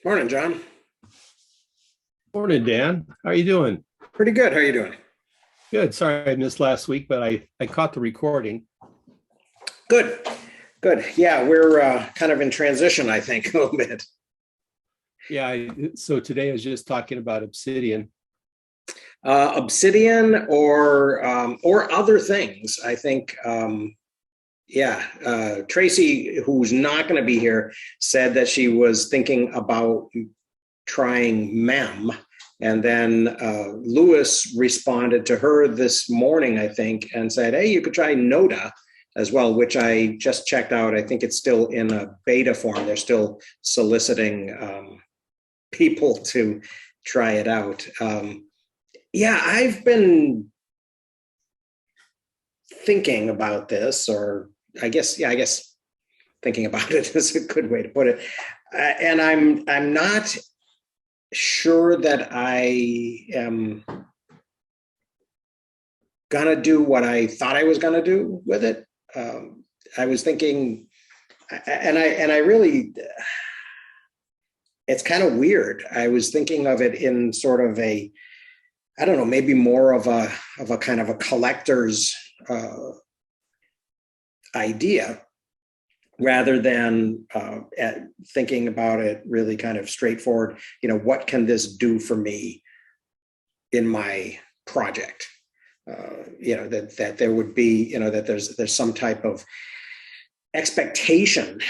Morning, John. Morning, Dan. How are you doing? Pretty good. How are you doing? Good. Sorry I missed last week, but I caught the recording. Good. Good. Yeah, we're kind of in transition, I think, a little bit. Yeah. So today I was just talking about Obsidian. Obsidian or other things. I think. Yeah. Tracy, who's not going to be here, said that she was thinking about trying MEM. And then Lewis responded to her this morning, I think, and said, hey, you could try Noda as well, which I just checked out. I think it's still in a beta form. They're still soliciting people to try it out. Yeah, I've been thinking about this, or I guess thinking about it is a good way to put it. And I'm not sure that I am gonna do what I thought I was gonna do with it. I was thinking, and I really, it's kind of weird. I was thinking of it in sort of a, I don't know, maybe more of a kind of a collector's idea rather than thinking about it really kind of straightforward. What can this do for me in my project? That there would be, that there's some type of expectation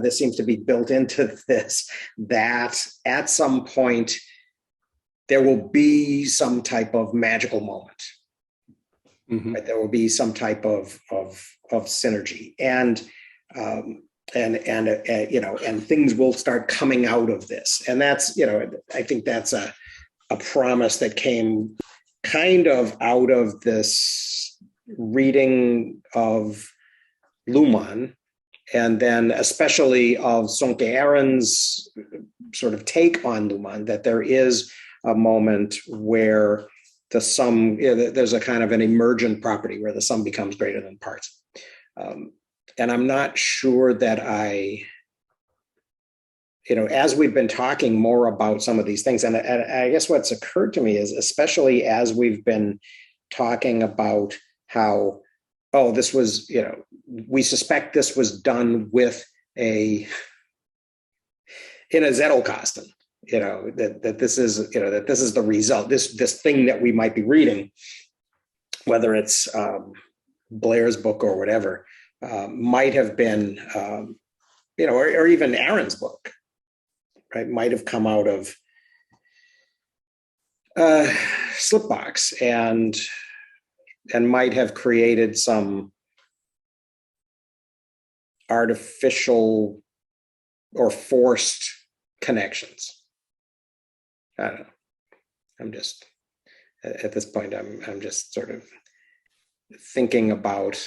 that seems to be built into this, that at some point there will be some type of magical moment. Mhm. Right? There will be some type of synergy, and things will start coming out of this. And that's, I think that's a promise that came kind of out of this reading of Luhmann, and then especially of Sonke Aaron's sort of take on Luhmann, that there is a moment where the sum, there's a kind of an emergent property where the sum becomes greater than parts. And I'm not sure that as we've been talking more about some of these things, and I guess what's occurred to me is, especially as we've been talking about how, oh, this was, we suspect this was done with in a Zettelkasten, that this is, that this is the result, this thing that we might be reading, whether it's Blair's book or whatever, might have been, or even Aaron's book, right, might have come out of Slipbox and might have created some artificial or forced connections. I don't know. I'm just, at this point, I'm just sort of thinking about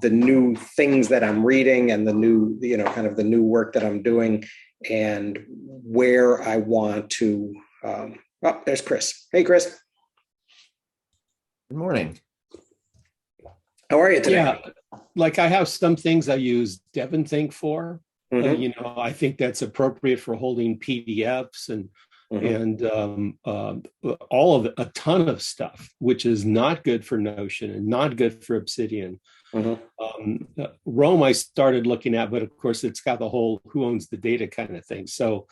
the new things that I'm reading and the new, kind of the new work that I'm doing, and where I want to. Oh, there's Chris. Hey, Chris. Good morning. How are you today? Yeah. Like I have some things I use DevonThink for. Mm-hmm. I think that's appropriate for holding PDFs and Mm-hmm. all of a ton of stuff, which is not good for Notion and not good for Obsidian. Mm-hmm. Rome I started looking at, but of course it's got the whole who owns the data kind of thing. So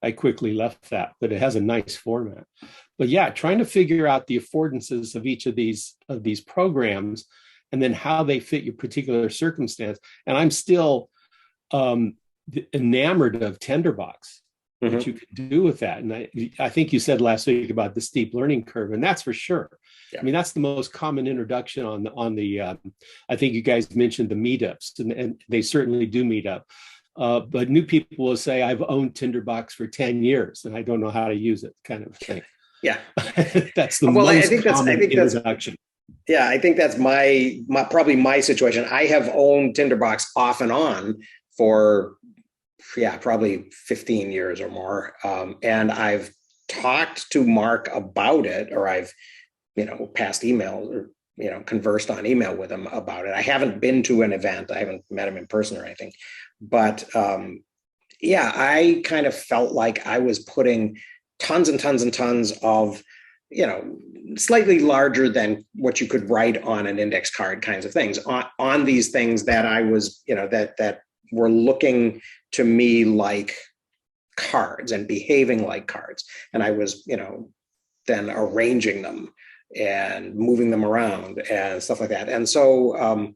I quickly left that, but it has a nice format. But yeah, trying to figure out the affordances of each of these programs, and then how they fit your particular circumstance. And I'm still enamored of Tenderbox, what Mm-hmm. you can do with that. And I think you said last week about the steep learning curve, and that's for sure. Yeah. I mean, that's the most common introduction on the. I think you guys mentioned the meetups, and they certainly do meet up. But new people will say, "I've owned Tinderbox for 10 years, and I don't know how to use it," kind of thing. Yeah. That's the Well, most common introduction. Yeah, I think that's my probably my situation. I have owned Tinderbox off and on for, probably 15 years or more. And I've talked to Mark about it, or I've, passed email, or, conversed on email with him about it. I haven't been to an event. I haven't met him in person or anything, but yeah, I kind of felt like I was putting tons and tons and tons of, slightly larger than what you could write on an index card kinds of things on these things that I was, that were looking to me like cards and behaving like cards. And I was, then arranging them and moving them around and stuff like that. And so,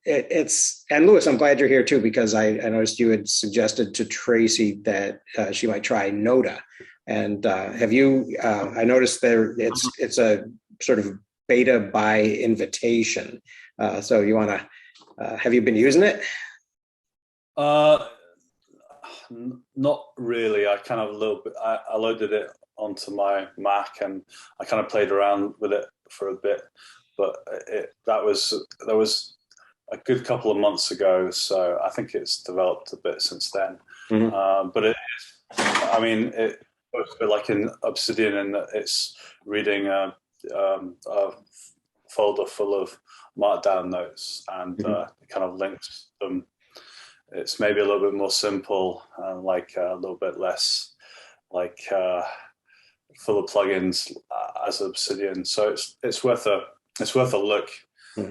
it's, and Louis, I'm glad you're here too, because I noticed you had suggested to Tracy that she might try Noda. And have you, I noticed there it's a sort of beta by invitation. So you want to, have you been using it? Not really. I kind of a little bit, I loaded it onto my Mac and I kind of played around with it for a bit, but that was a good couple of months ago. So I think it's developed a bit since then. Mm-hmm. But it is, I mean, it works a bit like in Obsidian in that it's reading a folder full of markdown notes and it kind of links them. It's maybe a little bit more simple and like a little bit less like full of plugins as Obsidian. So it's worth a look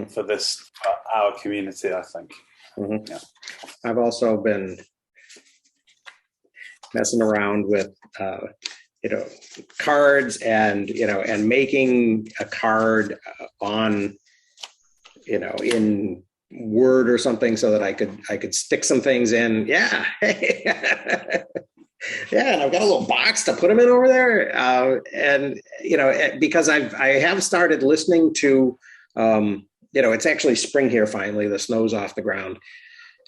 for this our community, I think. Yeah. I've also been messing around with cards and and making a card on in Word or something so that I could stick some things in. Yeah. Yeah, and I've got a little box to put them in over there. And because I have started listening to it's actually spring here finally. The snow's off the ground.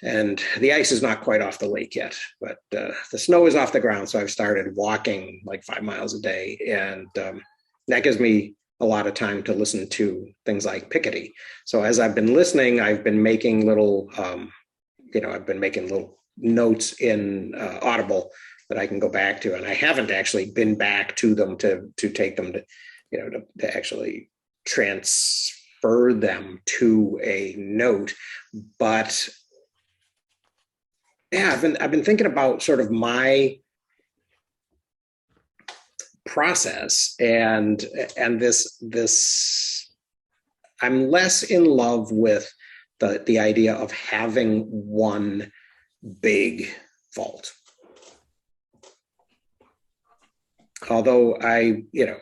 And the ice is not quite off the lake yet, but the snow is off the ground. So I've started walking like 5 miles a day. And that gives me a lot of time to listen to things like Piketty. So as I've been listening, I've been making little, notes in Audible that I can go back to. And I haven't actually been back to them to take them to actually transfer them to a note. But yeah, I've been thinking about sort of my process and this I'm less in love with the idea of having one big vault. Although I'm a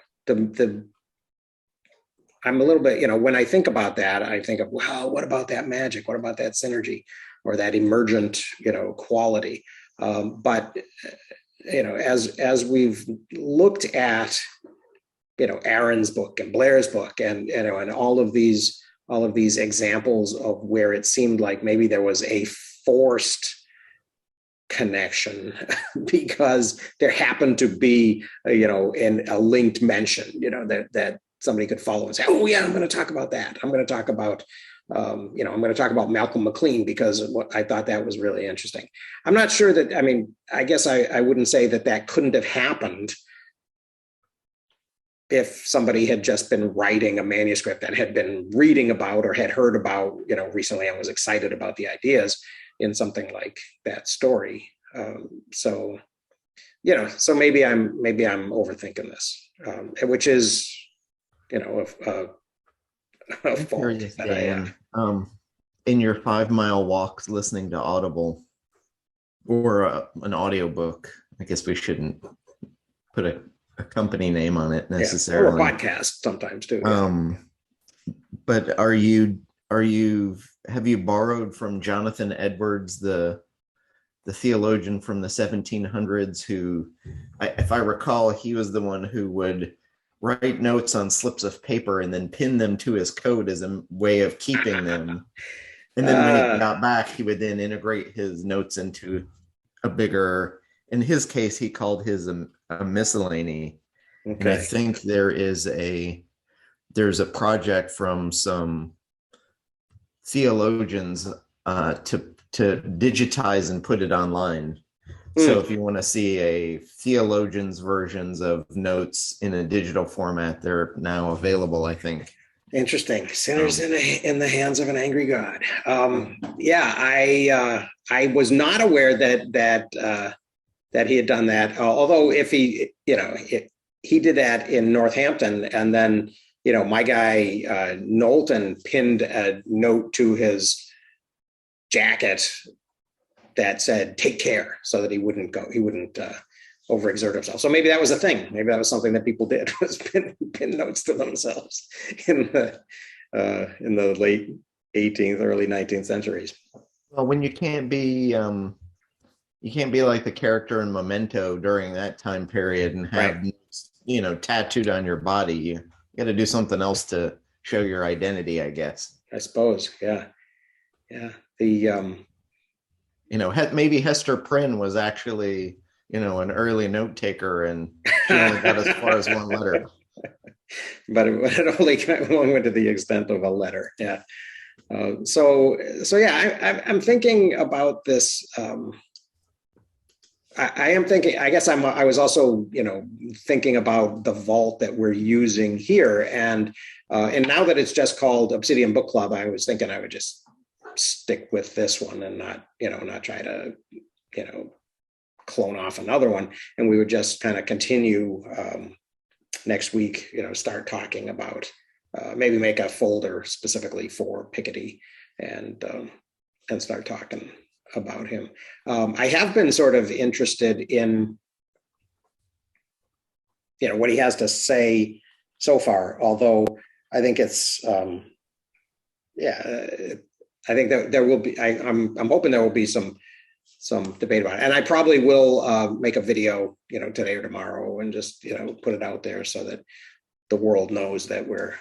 little bit, when I think about that, I think of, wow, what about that magic? What about that synergy or that emergent, quality? But as we've looked at, Aaron's book and Blair's book and all of these examples of where it seemed like maybe there was a forced connection because there happened to be, in a linked mention, that somebody could follow and say, oh yeah, I'm going to talk about that. I'm going to talk about I'm going to talk about Malcolm McLean because I thought that was really interesting. I'm not sure that, I guess I wouldn't say that couldn't have happened if somebody had just been writing a manuscript and had been reading about or had heard about, recently and was excited about the ideas in something like that story. So maybe I'm overthinking this, which is, a fault that I have. In your 5 mile walks listening to Audible or an audiobook, I guess we shouldn't put a company name on it necessarily. Or a podcast sometimes too. But have you borrowed from Jonathan Edwards, the theologian from the 1700s, who, if I recall, he was the one who would write notes on slips of paper and then pin them to his coat as a way of keeping them. And then when he got back, he would then integrate his notes into a bigger, in his case, he called his a miscellany. Okay. And I think there's a project from some theologians to digitize and put it online. So if you want to see a theologian's versions of notes in a digital format, they're now available, I think. Interesting. Sinners in the hands of an angry God. Yeah, I was not aware that he had done that. Although if he, he did that in Northampton, and then my guy Knowlton pinned a note to his jacket that said "Take care," so that he wouldn't overexert himself. So maybe that was a thing. Maybe that was something that people did, was pin notes to themselves in the late 18th, early 19th centuries. Well, when you can't be like the character in Memento during that time period and have Right. tattooed on your body, you got to do something else to show your identity, I guess. I suppose. Yeah. The maybe Hester Prynne was actually an early note taker, and she only got as far as one letter. But it only went to the extent of a letter. Yeah. So yeah, I'm thinking about this. I am thinking. I guess I was also thinking about the vault that we're using here, and now that it's just called Obsidian Book Club, I was thinking I would just stick with this one and not try to clone off another one, and we would just kind of continue next week. Start talking about maybe make a folder specifically for Piketty and start talking about him. I have been sort of interested in what he has to say so far, although I think it's I think that there will be. I'm hoping there will be some debate about it, and I probably will make a video, today or tomorrow, and just put it out there so that the world knows that we're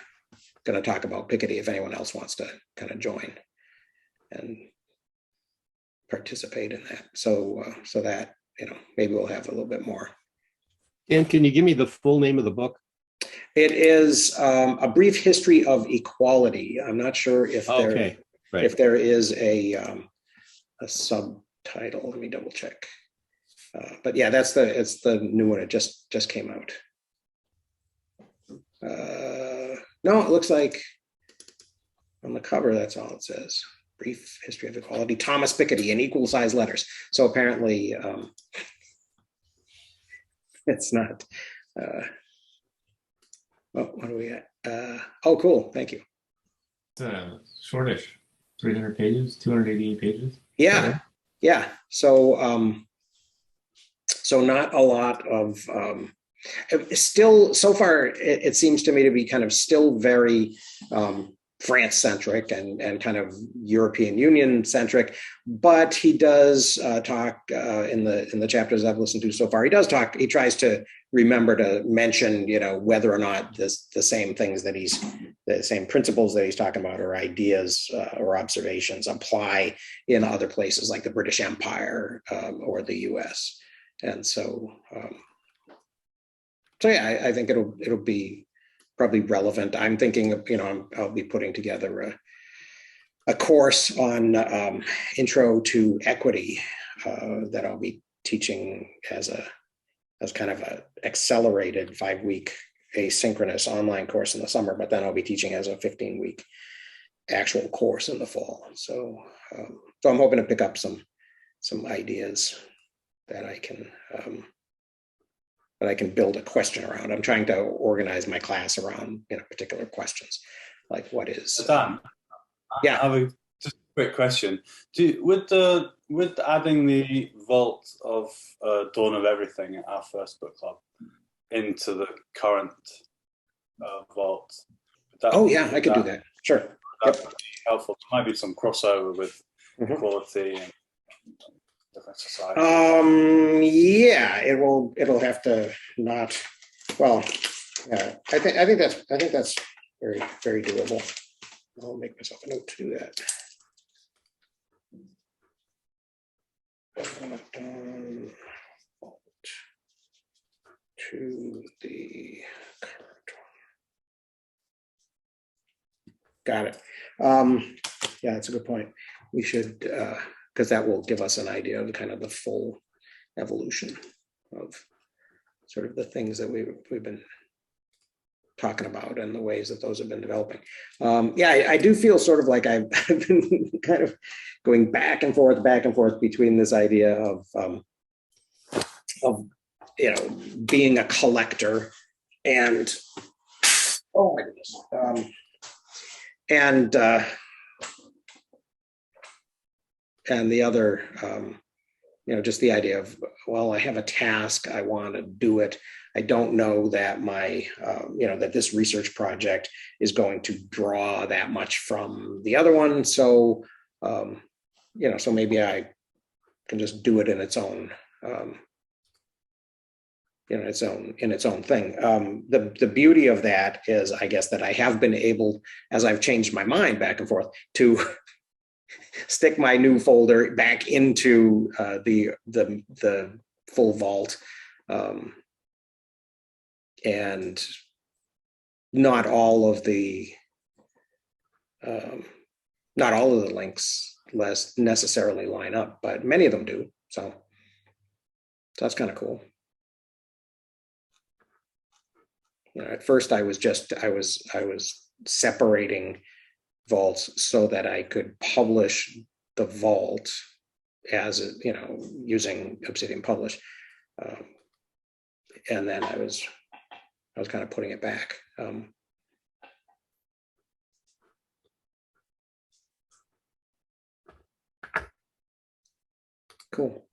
going to talk about Piketty. If anyone else wants to kind of join and participate in that, so that maybe we'll have a little bit more. And can you give me the full name of the book? It is A Brief History of Equality. I'm not sure if there if there is a subtitle. Let me double check. But yeah, it's the new one. It just came out. No, it looks like on the cover that's all it says. Brief History of Equality, Thomas Piketty, in equal size letters. So apparently it's not. What do we got? Oh, cool. Thank you. It's shortish. 300 pages, 288 pages. Yeah. Yeah. So not a lot of still so far it seems to me to be kind of still very France centric and kind of European Union centric, but he does talk in the chapters I've listened to so far. He tries to remember to mention, whether or not the same things that the same principles that he's talking about or ideas or observations apply in other places like the British Empire or the US. And so yeah, I think it'll be probably relevant. I'm thinking of, I'll be putting together a course on intro to equity that I'll be teaching as kind of a accelerated 5-week asynchronous online course in the summer, but then I'll be teaching as a 15-week actual course in the fall. So I'm hoping to pick up some ideas that I can build a question around. I'm trying to organize my class around particular questions, like what is Dan, yeah. I have just a quick question. With adding the vault of Dawn of Everything at our first book club into the current vault. I could do that. Sure. That would be helpful. There might be some crossover with equality and different societies. Yeah, it'll have to not. Well, yeah, I think that's very, very doable. I'll make myself a note to do that. To the current one. Got it. Yeah, that's a good point. We should, because that will give us an idea of kind of the full evolution of sort of the things that we've been talking about and the ways that those have been developing. I do feel sort of like I've been kind of going back and forth between this idea of being a collector and oh my goodness, and the other, just the idea of, well, I have a task, I want to do it. I don't know that that this research project is going to draw that much from the other one. So, so maybe I can just do it in its own, in its own thing. The beauty of that is, I guess, that I have been able, as I've changed my mind back and forth, to stick my new folder back into the full vault, and not all of the links less necessarily line up, but many of them do. So that's kind of cool. At first I was separating vaults so that I could publish the vault as using Obsidian Publish, and then I was kind of putting it back. Cool.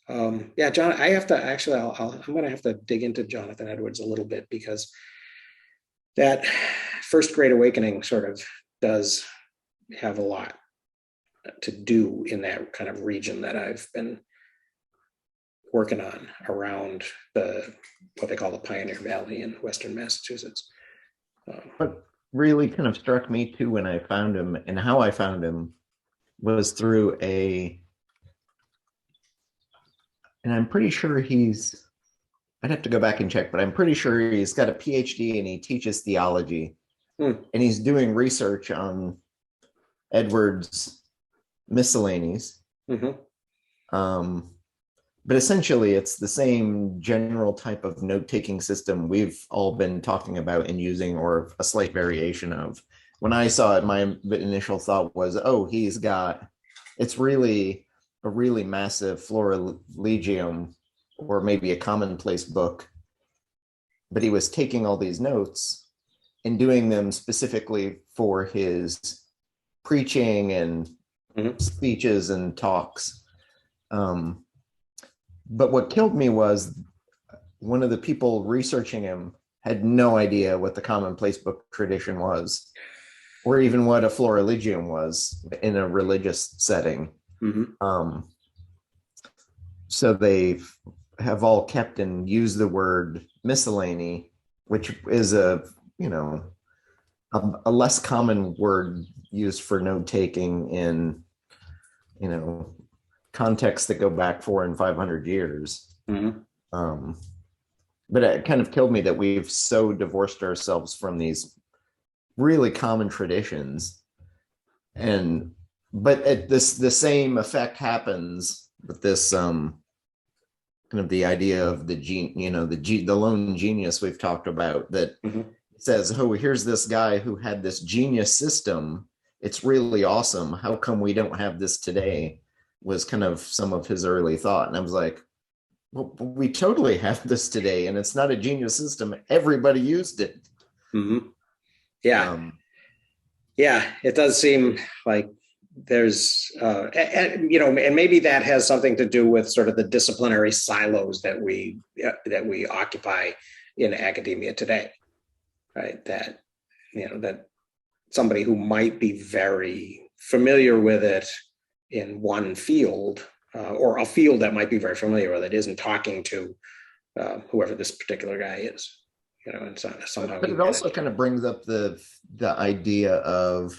John, I have to actually, I'm going to have to dig into Jonathan Edwards a little bit, because that First Great Awakening sort of does have a lot to do in that kind of region that I've been working on around what they call the Pioneer Valley in Western Massachusetts. What really kind of struck me too when I found him, and how I found him, was through and I'm pretty sure I'd have to go back and check, but I'm pretty sure he's got a PhD and he teaches theology. And he's doing research on Edwards' miscellanies. Mm-hmm. But essentially, it's the same general type of note-taking system we've all been talking about and using, or a slight variation of. When I saw it, my initial thought was, oh, it's really a really massive Florilegium, or maybe a commonplace book. But he was taking all these notes and doing them specifically for his preaching and speeches and talks. But what killed me was one of the people researching him had no idea what the commonplace book tradition was, or even what a Florilegium was in a religious setting. So they have all kept and used the word miscellany, which is a less common word used for note taking in contexts that go back 400 and 500 years. But it kind of killed me that we've so divorced ourselves from these really common traditions, but the same effect happens with this kind of the idea of the lone genius we've talked about, that says, oh, here's this guy who had this genius system, it's really awesome, how come we don't have this today, was kind of some of his early thought. And I was like, well, we totally have this today, and it's not a genius system, everybody used it. Yeah, it does seem like there's and maybe that has something to do with sort of the disciplinary silos that we occupy in academia today, right? That that somebody who might be very familiar with it in one field, or a field that might be very familiar with it, isn't talking to whoever this particular guy is, and somehow. But it also kind of brings up the idea of,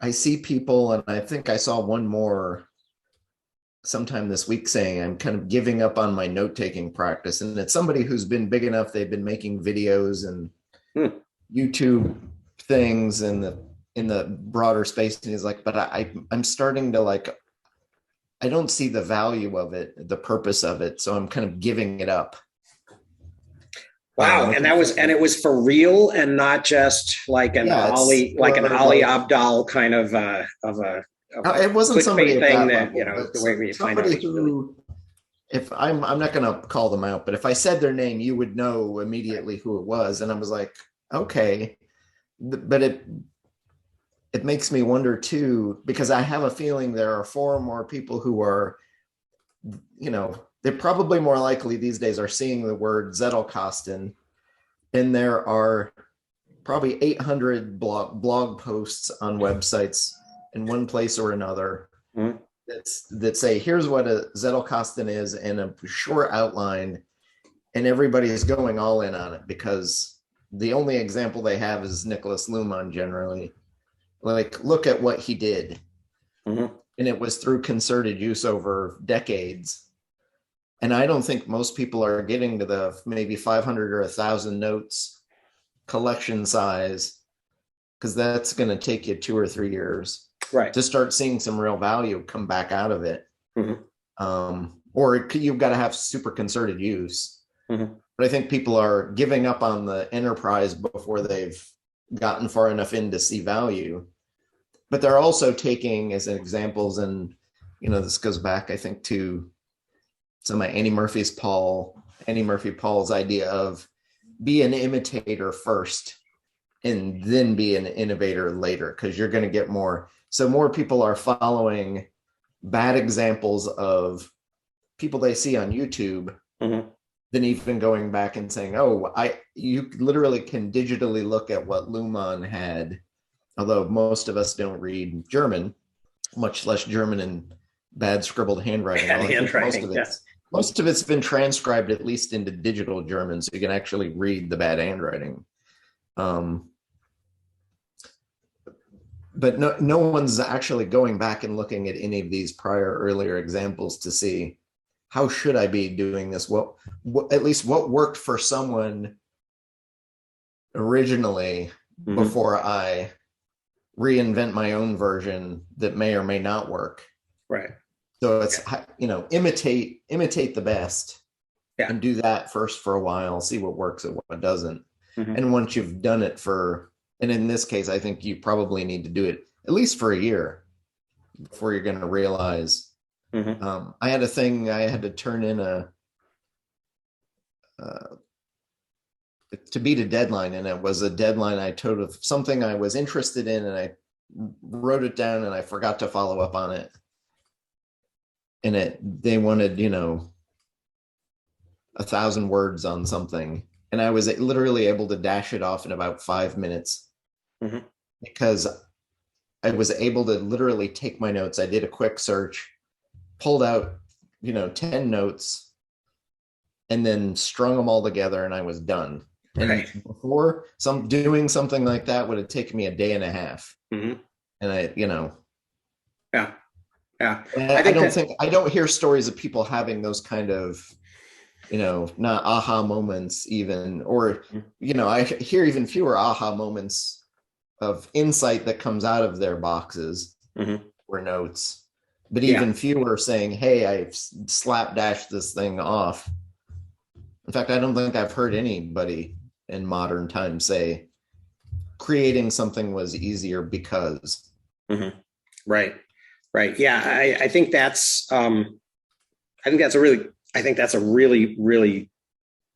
I see people, and I think I saw one more sometime this week, saying I'm kind of giving up on my note-taking practice. And it's somebody who's been big enough, they've been making videos and YouTube things in the broader space. And he's like, but I'm starting to I don't see the value of it, the purpose of it. So I'm kind of giving it up. Wow, and it was for real and not just like an Ali Abdal kind of a it wasn't somebody clickbait at thing that that level, the way we find out somebody it's really. who, if I'm not going to call them out, but if I said their name, you would know immediately who it was, and I was like, okay, but it makes me wonder too, because I have a feeling there are far more people who are, they're probably more likely these days are seeing the word Zettelkasten, and there are probably 800 blog posts on websites in one place or another that say, here's what a Zettelkasten is in a short outline, and everybody is going all in on it because the only example they have is Nicholas Luhmann generally. Like, look at what he did. And it was through concerted use over decades. And I don't think most people are getting to the maybe 500 or 1,000 notes collection size, because that's going to take you 2 or 3 years to start seeing some real value come back out of it. Or you've got to have super concerted use. But I think people are giving up on the enterprise before they've gotten far enough in to see value. But they're also taking as examples, and this goes back, I think, to some of Annie Murphy Paul's idea of be an imitator first and then be an innovator later, because you're going to get more. So more people are following bad examples of people they see on YouTube than even going back and saying, you literally can digitally look at what Luhmann had, although most of us don't read German, much less German in bad scribbled handwriting. Most of it's been transcribed at least into digital German, so you can actually read the bad handwriting. But no one's actually going back and looking at any of these earlier examples to see, how should I be doing this? What at least what worked for someone originally before I reinvent my own version that may or may not work. Right. So it's, imitate the best and do that first for a while, see what works and what doesn't. And once you've done it and in this case, I think you probably need to do it at least for a year before you're going to realize. I had a thing, I had to turn in to beat a deadline, and it was a deadline I told of something I was interested in, and I wrote it down and I forgot to follow up on it. And they wanted, 1,000 words on something. And I was literally able to dash it off in about 5 minutes because I was able to literally take my notes. I did a quick search, pulled out, 10 notes, and then strung them all together, and I was done. And before doing something like that would have taken me a day and a half. And I don't hear stories of people having those kind of, not aha moments even, or, I hear even fewer aha moments of insight that comes out of their boxes or notes, but even fewer saying, hey, I slapdashed this thing off. In fact, I don't think I've heard anybody in modern times say creating something was easier because. Right. Yeah. I think that's a really, really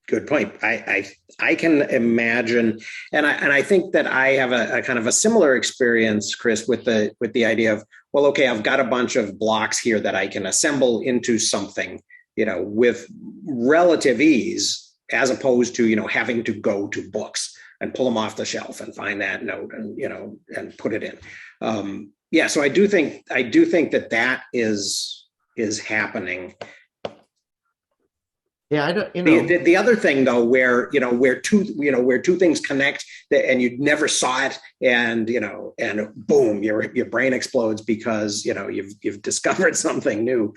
good point. I can imagine, and I think that I have a kind of a similar experience, Chris, with the idea of, well, okay, I've got a bunch of blocks here that I can assemble into something, with relative ease, as opposed to, having to go to books and pull them off the shelf and find that note and, and put it in. So I do think that is happening. Yeah, I don't. The other thing though, where two things connect, and you never saw it, and and boom, your brain explodes because you've discovered something new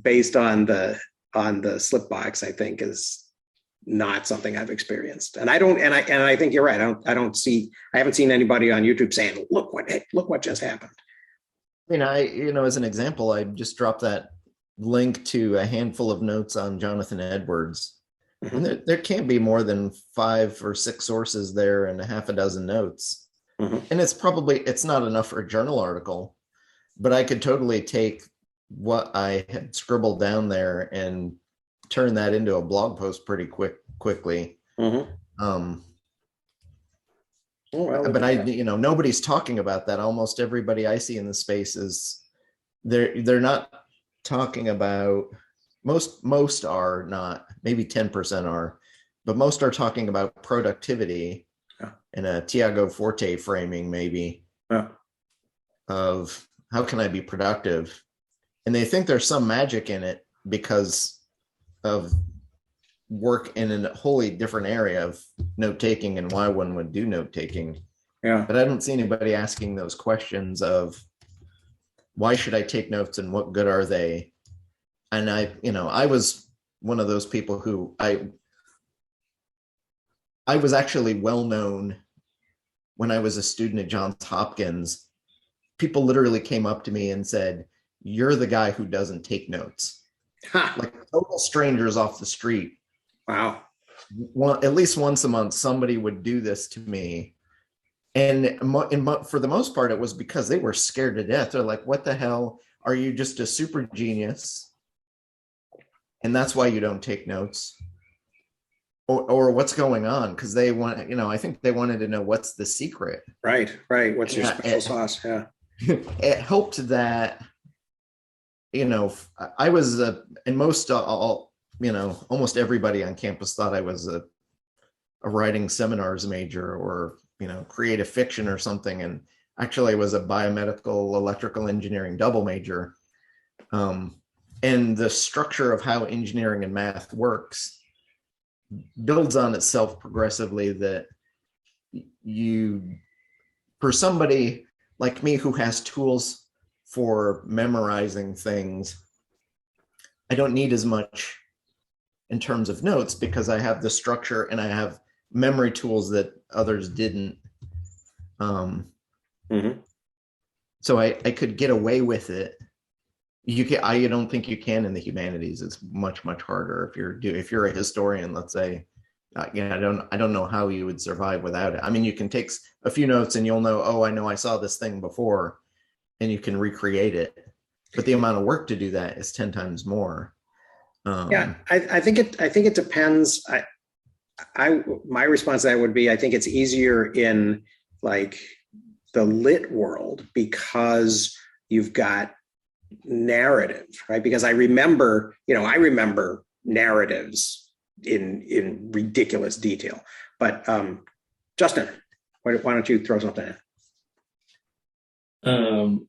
based on the slip box. I think is not something I've experienced, and I think you're right. I haven't seen anybody on YouTube saying, look what just happened. As an example, I just dropped that link to a handful of notes on Jonathan Edwards, And there can't be more than 5 or 6 sources there and a half a dozen notes. And it's not enough for a journal article, but I could totally take what I had scribbled down there and turn that into a blog post pretty quickly. Oh, well, But nobody's talking about that. Almost everybody I see in the space is they're not talking about, most are not, maybe 10% are, but most are talking about productivity in a Tiago Forte framing, maybe, of how can I be productive? And they think there's some magic in it because of work in a wholly different area of note taking and why one would do note taking. Yeah. But I don't see anybody asking those questions of why should I take notes and what good are they? And I was one of those people who I was actually well known when I was a student at Johns Hopkins. People literally came up to me and said, "You're the guy who doesn't take notes." Like total strangers off the street. Wow. At least once a month, somebody would do this to me. And for the most part, it was because they were scared to death. They're like, what the hell? Are you just a super genius? And that's why you don't take notes? Or what's going on? Because they want, I think they wanted to know what's the secret. Right. What's your special sauce? Yeah. It helped that, I was, and most, almost everybody on campus thought I was a writing seminars major or, creative fiction or something. And actually I was a biomedical electrical engineering double major. And the structure of how engineering and math works builds on itself progressively, that for somebody like me who has tools for memorizing things, I don't need as much in terms of notes because I have the structure and I have memory tools that others didn't. So I could get away with it. I don't think you can in the humanities. It's much harder if you're a historian, let's say. I don't know how you would survive without it. I mean, you can take a few notes and you'll know, oh, I know I saw this thing before, and you can recreate it. But the amount of work to do that is 10 times more. Yeah, I think it depends. My response to that would be, I think it's easier in like the lit world because you've got narrative, right? Because I remember narratives in ridiculous detail. But Justin, why don't you throw something in?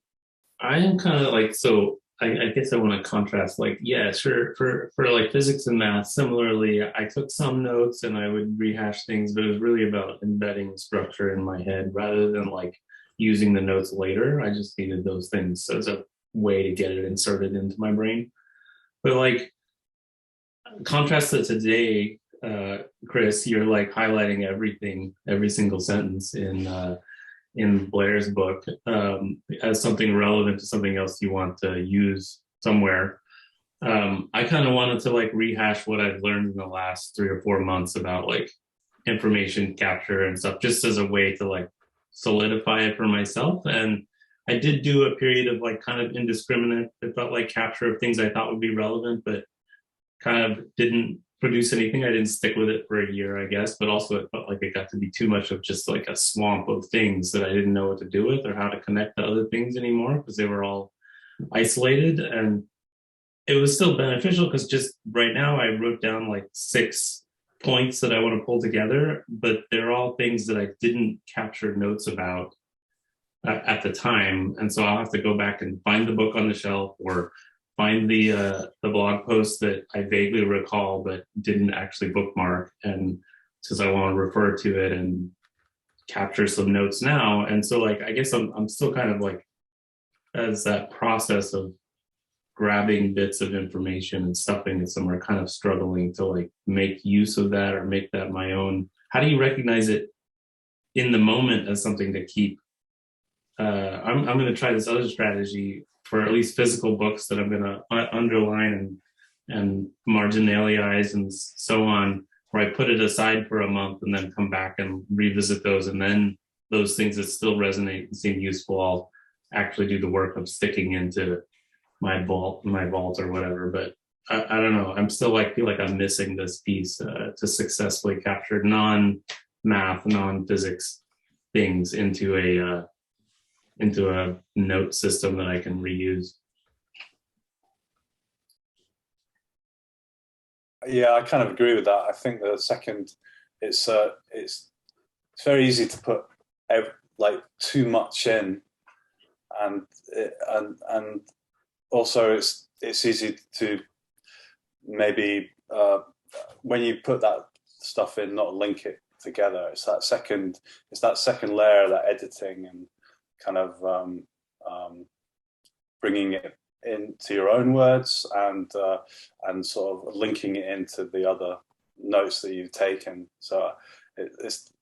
I am kind of like, so I guess I want to contrast, like, yeah, sure, for like physics and math, similarly, I took some notes and I would rehash things, but it was really about embedding structure in my head rather than like using the notes later. I just needed those things as a way to get it inserted into my brain. But like, contrast it to today, Chris, you're like highlighting everything, every single sentence in Blair's book as something relevant to something else you want to use somewhere. I kind of wanted to like rehash what I've learned in the last 3 or 4 months about like information capture and stuff, just as a way to like solidify it for myself. And I did do a period of like kind of indiscriminate, it felt like capture of things I thought would be relevant, but kind of didn't produce anything. I didn't stick with it for a year, I guess, but also it felt like it got to be too much of just like a swamp of things that I didn't know what to do with or how to connect to other things anymore because they were all isolated. And it was still beneficial because just right now I wrote down like 6 points that I want to pull together, but they're all things that I didn't capture notes about at the time. And so I'll have to go back and find the book on the shelf or find the blog post that I vaguely recall but didn't actually bookmark, and since I want to refer to it and capture some notes now. And so like I guess I'm still kind of like as that process of grabbing bits of information and stuffing it somewhere, kind of struggling to like make use of that or make that my own. How do you recognize it in the moment as something to keep? I'm going to try this other strategy for at least physical books that I'm going to underline and marginalize and so on, where I put it aside for a month and then come back and revisit those. And then those things that still resonate and seem useful, I'll actually do the work of sticking into my vault or whatever. But I don't know. I'm still feel like I'm missing this piece to successfully capture non-math, non-physics things into a note system that I can reuse. Yeah, I kind of agree with that. I think the second, it's very easy to put like too much in, and also it's easy to maybe when you put that stuff in, not link it together. It's that second layer, that editing and kind of bringing it into your own words and sort of linking it into the other notes that you've taken. So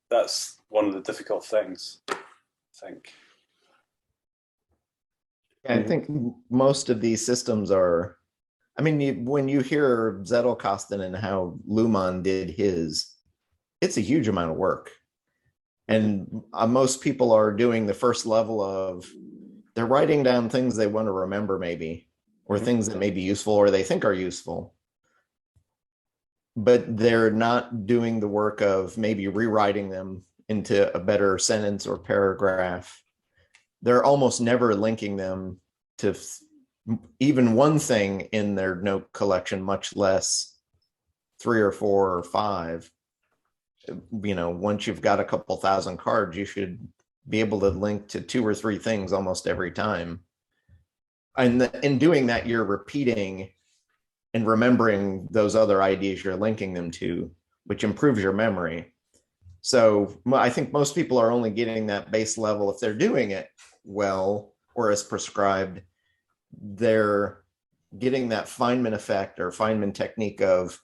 that's one of the difficult things, I think. I think most of these systems are, I mean, when you hear Zettelkasten and how Luhmann did his, it's a huge amount of work. And most people are doing the first level of, they're writing down things they want to remember maybe, or things that may be useful or they think are useful. But they're not doing the work of maybe rewriting them into a better sentence or paragraph. They're almost never linking them to even one thing in their note collection, much less 3 or 4 or 5. You know, once you've got a couple thousand cards, you should be able to link to 2 or 3 things almost every time. And in doing that, you're repeating and remembering those other ideas you're linking them to, which improves your memory. So I think most people are only getting that base level if they're doing it well or as prescribed. They're getting that Feynman effect or Feynman technique of,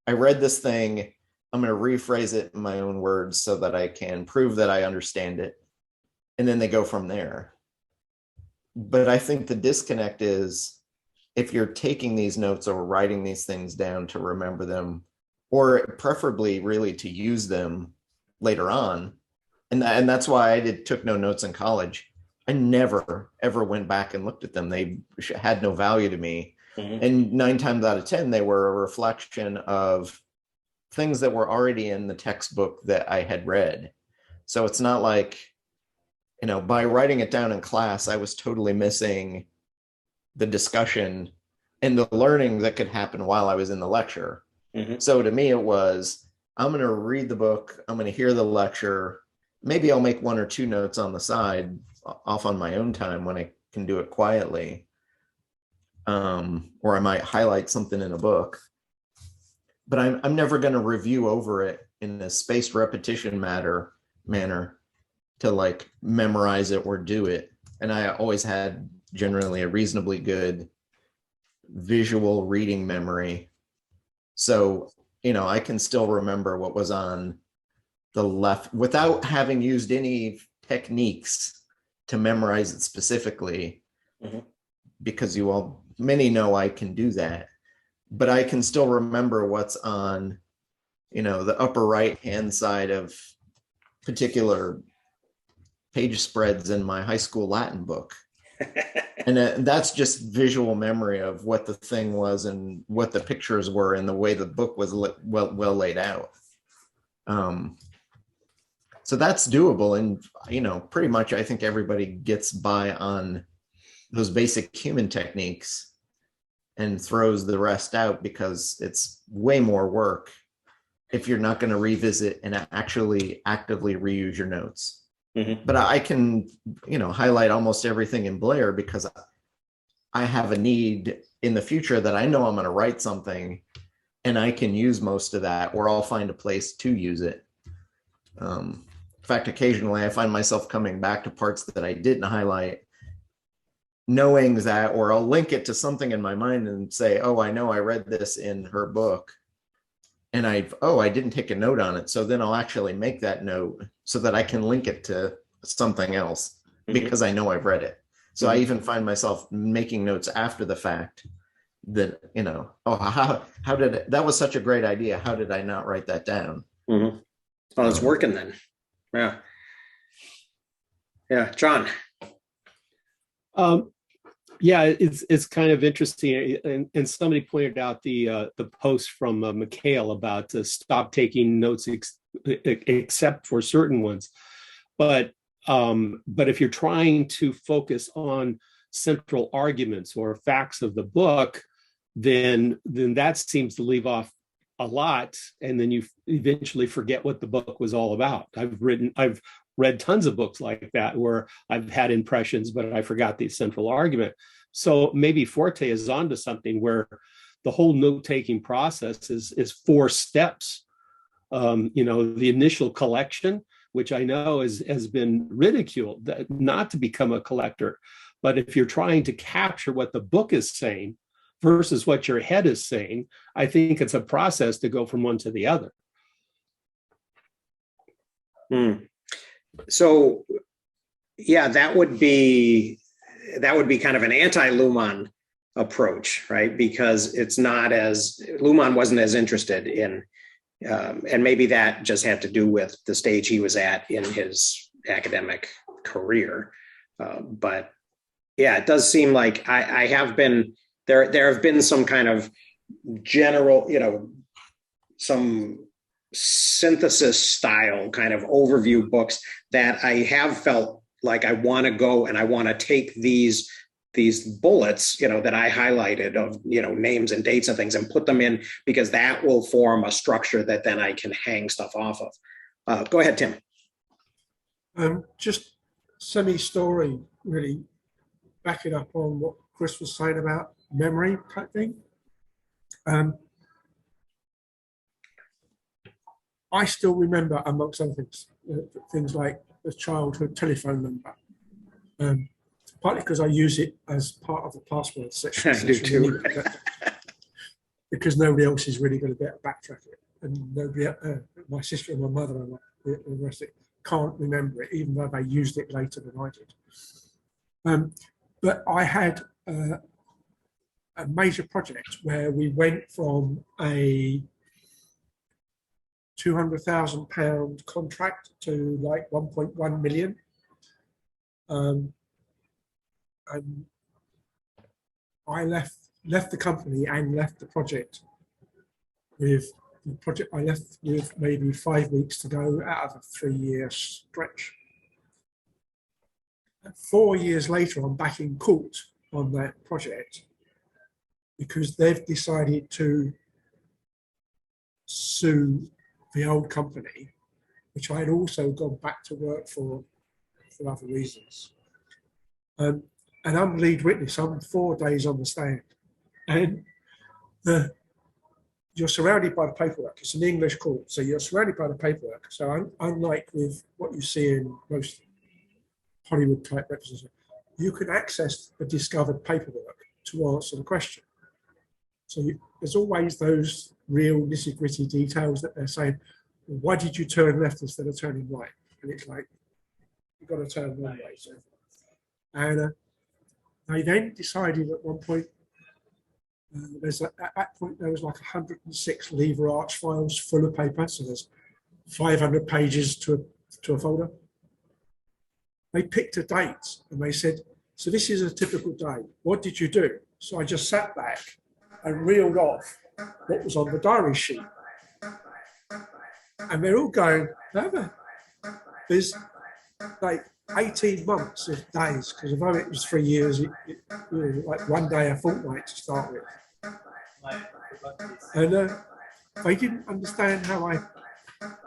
I read this thing, I'm going to rephrase it in my own words so that I can prove that I understand it. And then they go from there. But I think the disconnect is if you're taking these notes or writing these things down to remember them, or preferably really to use them later on. And that's why I took no notes in college. I never, ever went back and looked at them. They had no value to me. And 9 times out of 10, they were a reflection of things that were already in the textbook that I had read. So it's not like, you know, by writing it down in class, I was totally missing the discussion and the learning that could happen while I was in the lecture. So to me, it was, I'm going to read the book, I'm going to hear the lecture, maybe I'll make 1 or 2 notes on the side off on my own time when I can do it quietly. Or I might highlight something in a book, but I'm never going to review over it in a spaced repetition manner to like memorize it or do it. And I always had generally a reasonably good visual reading memory. So, you know, I can still remember what was on the left without having used any techniques to memorize it specifically, because many know I can do that, but I can still remember what's on, you know, the upper right hand side of particular page spreads in my high school Latin book. And that's just visual memory of what the thing was and what the pictures were and the way the book was well laid out. So that's doable. And, you know, pretty much I think everybody gets by on those basic human techniques and throws the rest out because it's way more work if you're not going to revisit and actually actively reuse your notes. But I can, you know, highlight almost everything in Blair because I have a need in the future that I know I'm going to write something and I can use most of that, or I'll find a place to use it. In fact, occasionally I find myself coming back to parts that I didn't highlight, knowing that, or I'll link it to something in my mind and say, oh, I know I read this in her book. And I didn't take a note on it. So then I'll actually make that note so that I can link it to something else because I know I've read it. So I even find myself making notes after the fact that, oh, how did that was such a great idea. How did I not write that down? Mm-hmm. Well, it's working then. Yeah. Yeah. John. Yeah, it's kind of interesting, and somebody pointed out the post from Mikhail about stop taking notes except for certain ones, but if you're trying to focus on central arguments or facts of the book, then that seems to leave off a lot, and then you eventually forget what the book was all about. I've read tons of books like that where I've had impressions, but I forgot the central argument. So maybe Forte is onto something where the whole note-taking process is 4 steps. The initial collection, which I know has been ridiculed, not to become a collector. But if you're trying to capture what the book is saying versus what your head is saying, I think it's a process to go from one to the other. So, yeah, that would be kind of an anti-Luhmann approach, right? Because Luhmann wasn't as interested in, and maybe that just had to do with the stage he was at in his academic career. But yeah, it does seem like I have been, there have been some kind of general, some synthesis style kind of overview books that I have felt like I want to go and I want to take these bullets, that I highlighted of, names and dates and things and put them in, because that will form a structure that then I can hang stuff off of. Go ahead, Tim. Just semi-story, really backing up on what Chris was saying about memory type thing. I still remember, amongst other things, things like the childhood telephone number, partly because I use it as part of the password section. I do too. Because nobody else is really going to be able to backtrack it. And nobody, my sister and my mother and the rest of it can't remember it, even though they used it later than I did. But I had a major project where we went from a £200,000 contract to like 1.1 million. And I left the company and left the project with I left with maybe 5 weeks to go out of a 3-year stretch. And 4 years later, I'm back in court on that project because they've decided to sue the old company, which I had also gone back to work for other reasons. And I'm lead witness. I'm 4 days on the stand, and you're surrounded by the paperwork. It's an English court, so you're surrounded by the paperwork. So unlike with what you see in most Hollywood type representation, you can access the discovered paperwork to answer the question. So there's always those real nitty-gritty details that they're saying, why did you turn left instead of turning right? And it's like, you've got to turn one way. So, and they then decided at one point, at that point there was like 106 lever arch files full of paper, so there's 500 pages to a folder. They picked a date and they said, so this is a typical day. What did you do? So I just sat back and reeled off what was on the diary sheet. And they're all going, there's like 18 months of days, because although it was 3 years, like 1 day a fortnight to start with. And they didn't understand how I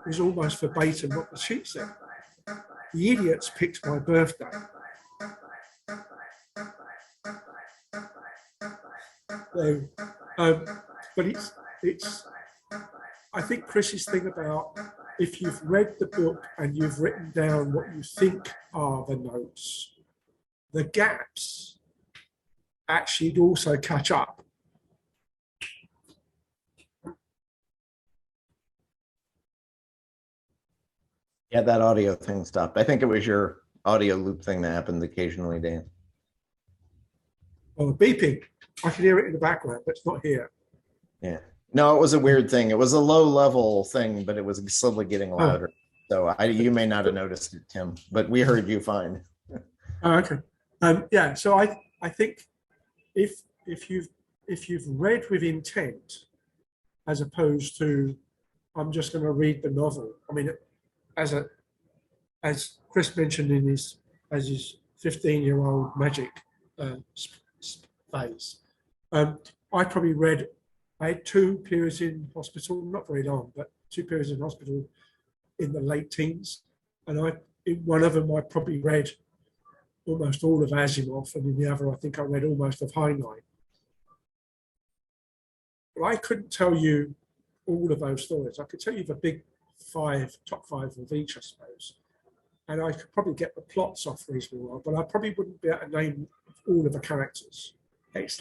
was almost verbatim what the sheet said. The idiots picked my birthday. So, but it's. I think Chris's thing about if you've read the book and you've written down what you think are the notes, the gaps actually also catch up. Yeah, that audio thing stopped. I think it was your audio loop thing that happened occasionally, Dan. Or beeping. I can hear it in the background, but it's not here. Yeah. No, it was a weird thing. It was a low level thing, but it was slowly getting louder. So you may not have noticed it, Tim, but we heard you fine. Oh, okay. Yeah. So I think if you've read with intent, as opposed to I'm just going to read the novel. I mean, as Chris mentioned in his 15-year-old magic phase, I had 2 periods in hospital, not very long, but 2 periods in hospital in the late teens, and in one of them I probably read almost all of Asimov, and in the other I think I read almost of Heinlein. But I couldn't tell you all of those stories. I could tell you the big top five of each, I suppose. And I could probably get the plots off reasonably well, but I probably wouldn't be able to name all of the characters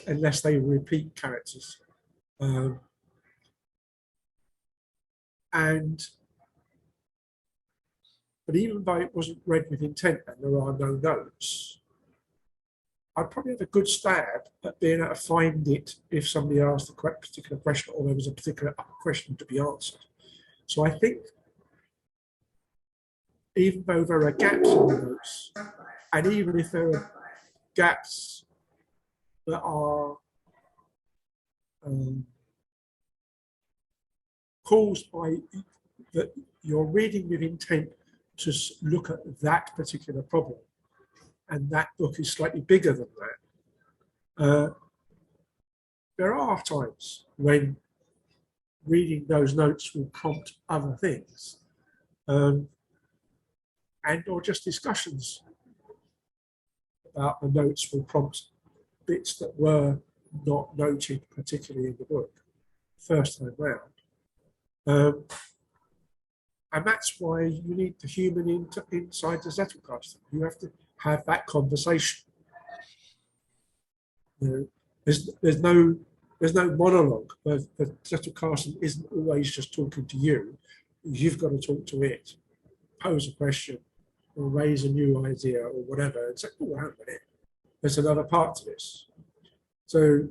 unless they repeat characters. But even though it wasn't read with intent and there are no notes, I'd probably have a good stab at being able to find it if somebody asked a particular question or there was a particular question to be answered. So I think even though there are gaps in the notes, and even if there are gaps that are caused by that you're reading with intent to look at that particular problem, and that book is slightly bigger than that, there are times when reading those notes will prompt other things, and or just discussions about the notes will prompt bits that were not noted particularly in the book first time round. And that's why you need the human inside the Zettelkasten. You have to have that conversation. You know, there's no monologue. The Zettelkasten isn't always just talking to you. You've got to talk to it, pose a question, or raise a new idea, or whatever, and say, "Oh, hang on a minute, there's another part to this." So, you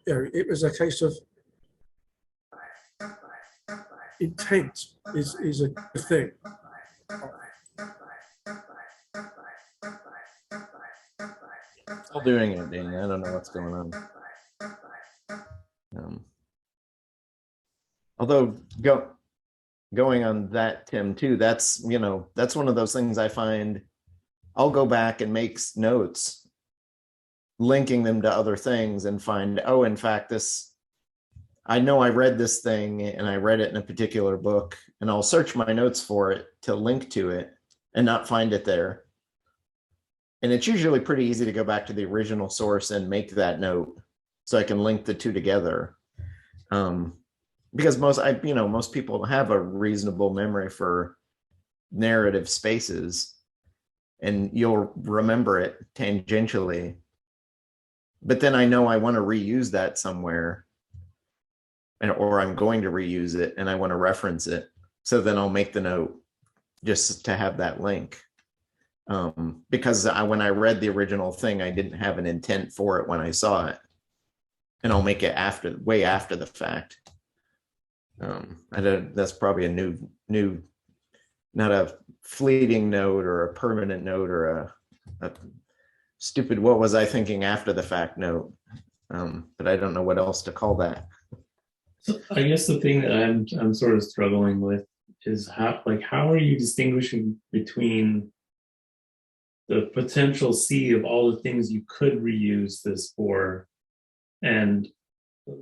know, it was a case of intent is a thing. Still doing it, Dean. I don't know what's going on. Although going on that, Tim, too, that's one of those things I find I'll go back and make notes, linking them to other things and find, oh, in fact, I know I read this thing and I read it in a particular book, and I'll search my notes for it to link to it and not find it there. And it's usually pretty easy to go back to the original source and make that note so I can link the two together. Because most people have a reasonable memory for narrative spaces, and you'll remember it tangentially. But then I know I want to reuse that somewhere, or I'm going to reuse it and I want to reference it. So then I'll make the note just to have that link. Because when I read the original thing, I didn't have an intent for it when I saw it, and I'll make it way after the fact. That's probably a new, not a fleeting note or a permanent note or a stupid, what was I thinking after the fact note. But I don't know what else to call that. So I guess the thing that I'm sort of struggling with is how are you distinguishing between the potential sea of all the things you could reuse this for and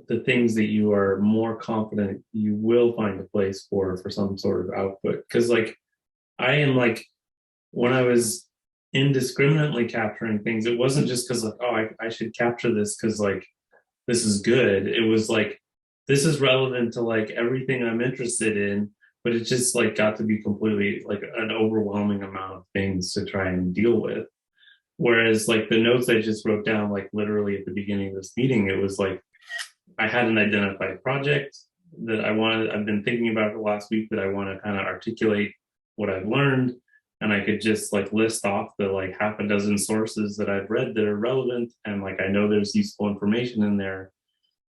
the things that you are more confident you will find a place for some sort of output? Because I am when I was indiscriminately capturing things, it wasn't just because I should capture this because this is good. It was this is relevant to everything I'm interested in, but it just got to be completely an overwhelming amount of things to try and deal with. Whereas the notes I just wrote down, literally at the beginning of this meeting, it was I had an identified project that I've been thinking about the last week that I want to kind of articulate what I've learned. and I could just like list off the like half a dozen sources that I've read that are relevant, and like I know there's useful information in there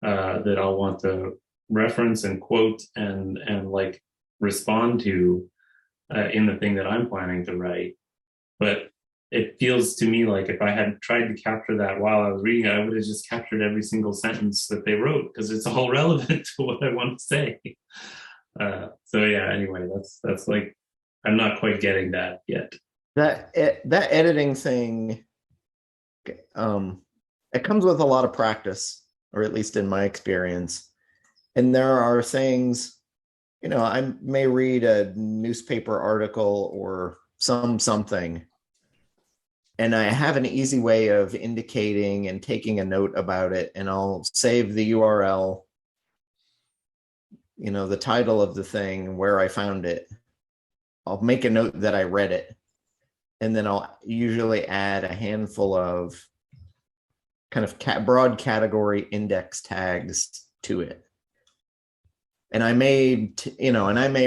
that I'll want to reference and quote and like respond to in the thing that I'm planning to write. But it feels to me like if I had tried to capture that while I was reading it, I would have just captured every single sentence that they wrote because it's all relevant to what I want to say. So yeah, anyway, that's like, I'm not quite getting that yet. That editing thing, it comes with a lot of practice, or at least in my experience. And there are things, I may read a newspaper article or something, and I have an easy way of indicating and taking a note about it, and I'll save the URL, the title of the thing, where I found it. I'll make a note that I read it, and then I'll usually add a handful of kind of broad category index tags to it. And I may,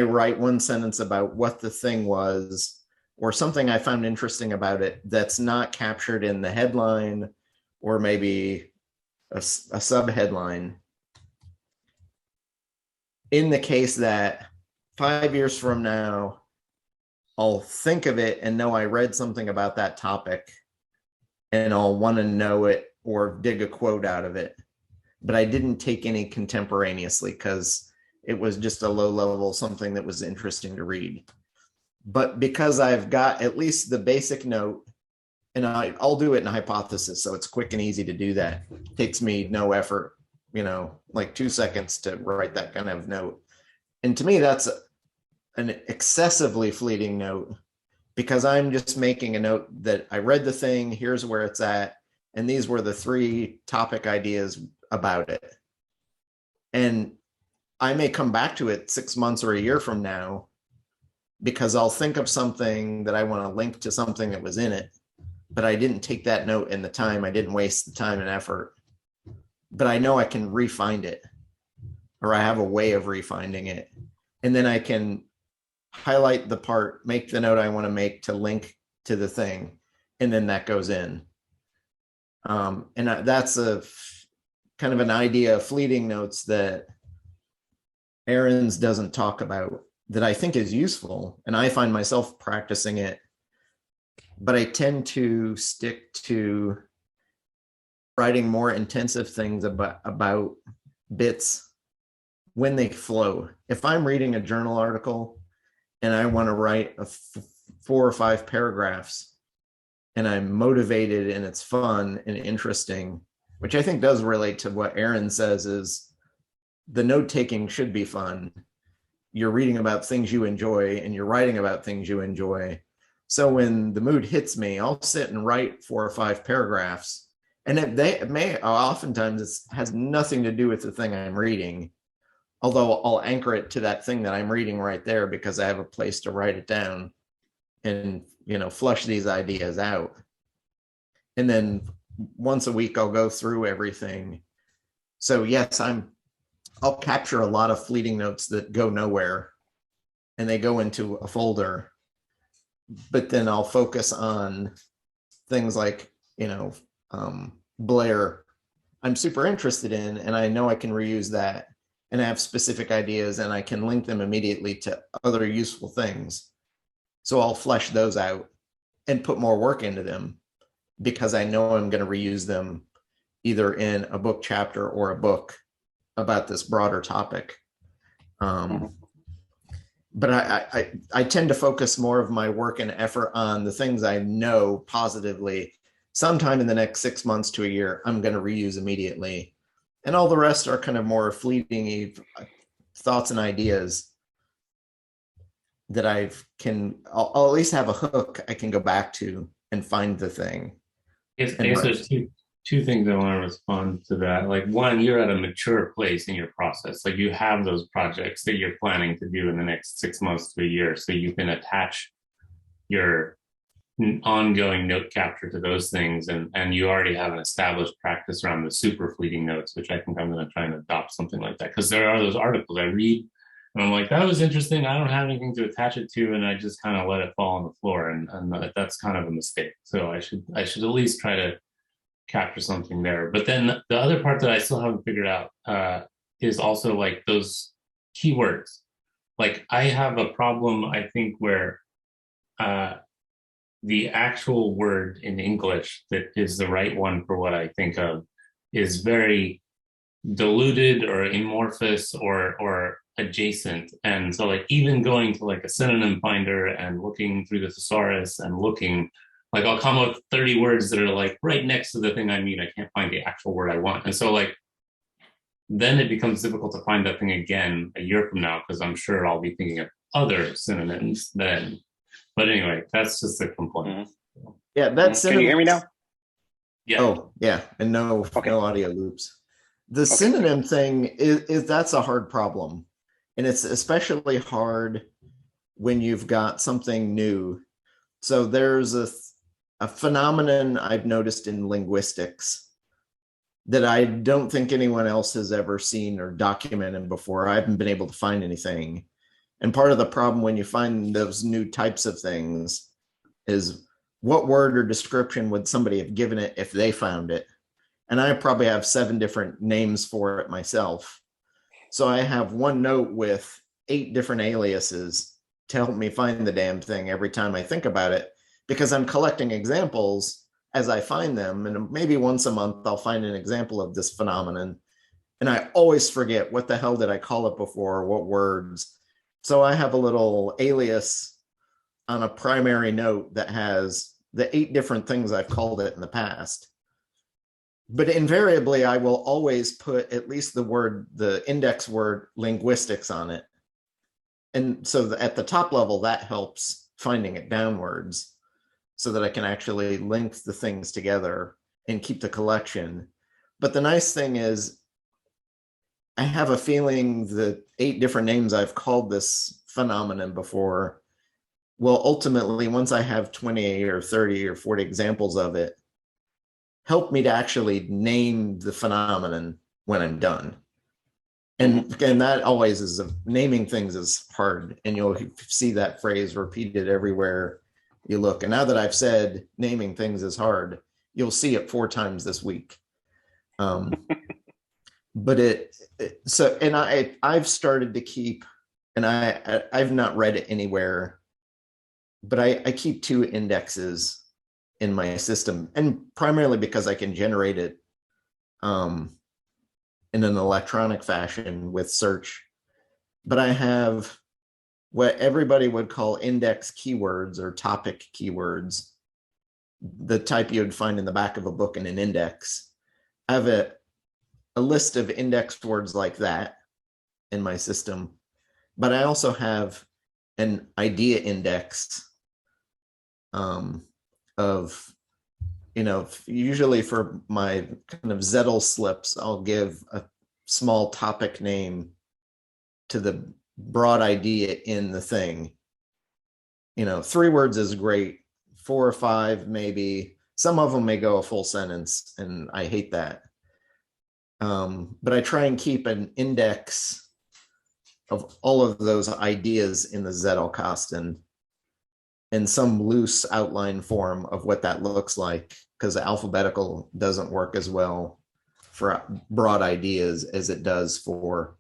write one sentence about what the thing was or something I found interesting about it that's not captured in the headline or maybe a sub-headline. In the case that 5 years from now, I'll think of it and know I read something about that topic, and I'll want to know it or dig a quote out of it. But I didn't take any contemporaneously because it was just a low level, something that was interesting to read. But because I've got at least the basic note, and I'll do it in hypothesis, so it's quick and easy to do that. It takes me no effort, like 2 seconds to write that kind of note. And to me, that's an excessively fleeting note, because I'm just making a note that I read the thing, here's where it's at, and these were the 3 topic ideas about it. And I may come back to it 6 months or a year from now, because I'll think of something that I want to link to something that was in it, but I didn't take that note in the time. I didn't waste the time and effort, but I know I can re-find it, or I have a way of re-finding it. And then I can highlight the part, make the note I want to make to link to the thing, and then that goes in. That's a kind of an idea of fleeting notes that Aaron's doesn't talk about, that I think is useful, and I find myself practicing it, but I tend to stick to writing more intensive things about bits when they flow. If I'm reading a journal article and I want to write 4 or 5 paragraphs, and I'm motivated and it's fun and interesting, which I think does relate to what Aaron says, is the note taking should be fun. You're reading about things you enjoy and you're writing about things you enjoy. So when the mood hits me, I'll sit and write 4 or 5 paragraphs. And oftentimes it has nothing to do with the thing I'm reading, although I'll anchor it to that thing that I'm reading right there because I have a place to write it down and, flush these ideas out. And then once a week, I'll go through everything. So yes, I'll capture a lot of fleeting notes that go nowhere, and they go into a folder, but then I'll focus on things like, Blair, I'm super interested in, and I know I can reuse that, and I have specific ideas, and I can link them immediately to other useful things. So I'll flesh those out and put more work into them because I know I'm going to reuse them either in a book chapter or a book about this broader topic. But I tend to focus more of my work and effort on the things I know positively sometime in the next 6 months to a year, I'm going to reuse immediately. And all the rest are kind of more fleeting thoughts and ideas that I'll at least have a hook I can go back to and find the thing. I guess there's two things I want to respond to that. Like, one, you're at a mature place in your process. Like, you have those projects that you're planning to do in the next 6 months to a year, so you can attach your ongoing note capture to those things, and you already have an established practice around the super fleeting notes, which I think I'm going to try and adopt something like that, because there are those articles I read And I'm like, that was interesting. I don't have anything to attach it to, and I just kind of let it fall on the floor, and that's kind of a mistake. So I should at least try to capture something there. But then the other part that I still haven't figured out is also like those keywords. Like I have a problem, I think, where uh, the actual word in English that is the right one for what I think of is very diluted or amorphous or adjacent. And so like even going to like a synonym finder and looking through the thesaurus and looking, like I'll come up with 30 words that are like right next to the thing I mean. I can't find the actual word I want. And so like then it becomes difficult to find that thing again a year from now, because I'm sure I'll be thinking of other synonyms then. But anyway, that's just a complaint. Yeah, that's Can you hear me now? Yeah. Oh, yeah, and no, Okay. no audio loops. The synonym thing is that's a hard problem, and it's especially hard when you've got something new. So there's a phenomenon I've noticed in linguistics that I don't think anyone else has ever seen or documented before. I haven't been able to find anything. And part of the problem when you find those new types of things is what word or description would somebody have given it if they found it? And I probably have 7 different names for it myself. So I have one note with 8 different aliases to help me find the damn thing every time I think about it, because I'm collecting examples as I find them. And maybe once a month, I'll find an example of this phenomenon. And I always forget what the hell did I call it before, what words. So I have a little alias on a primary note that has the 8 different things I've called it in the past. But invariably, I will always put at least the index word linguistics on it. And so at the top level, that helps finding it downwards so that I can actually link the things together and keep the collection. But the nice thing is, I have a feeling the 8 different names I've called this phenomenon before will ultimately, once I have 20 or 30 or 40 examples of it, help me to actually name the phenomenon when I'm done. And that always is naming things is hard. And you'll see that phrase repeated everywhere you look. And now that I've said naming things is hard, you'll see it 4 times this week. But I've started to keep, and I've not read it anywhere, but I keep 2 indexes in my system, and primarily because I can generate it in an electronic fashion with search. But I have what everybody would call index keywords or topic keywords, the type you would find in the back of a book in an index. I have a list of index words like that in my system, but I also have an idea index of, usually for my kind of Zettel slips, I'll give a small topic name to the broad idea in the thing. 3 words is great, 4 or 5 maybe. Some of them may go a full sentence, and I hate that. But I try and keep an index of all of those ideas in the Zettelkasten in some loose outline form of what that looks like, because alphabetical doesn't work as well for broad ideas as it does for,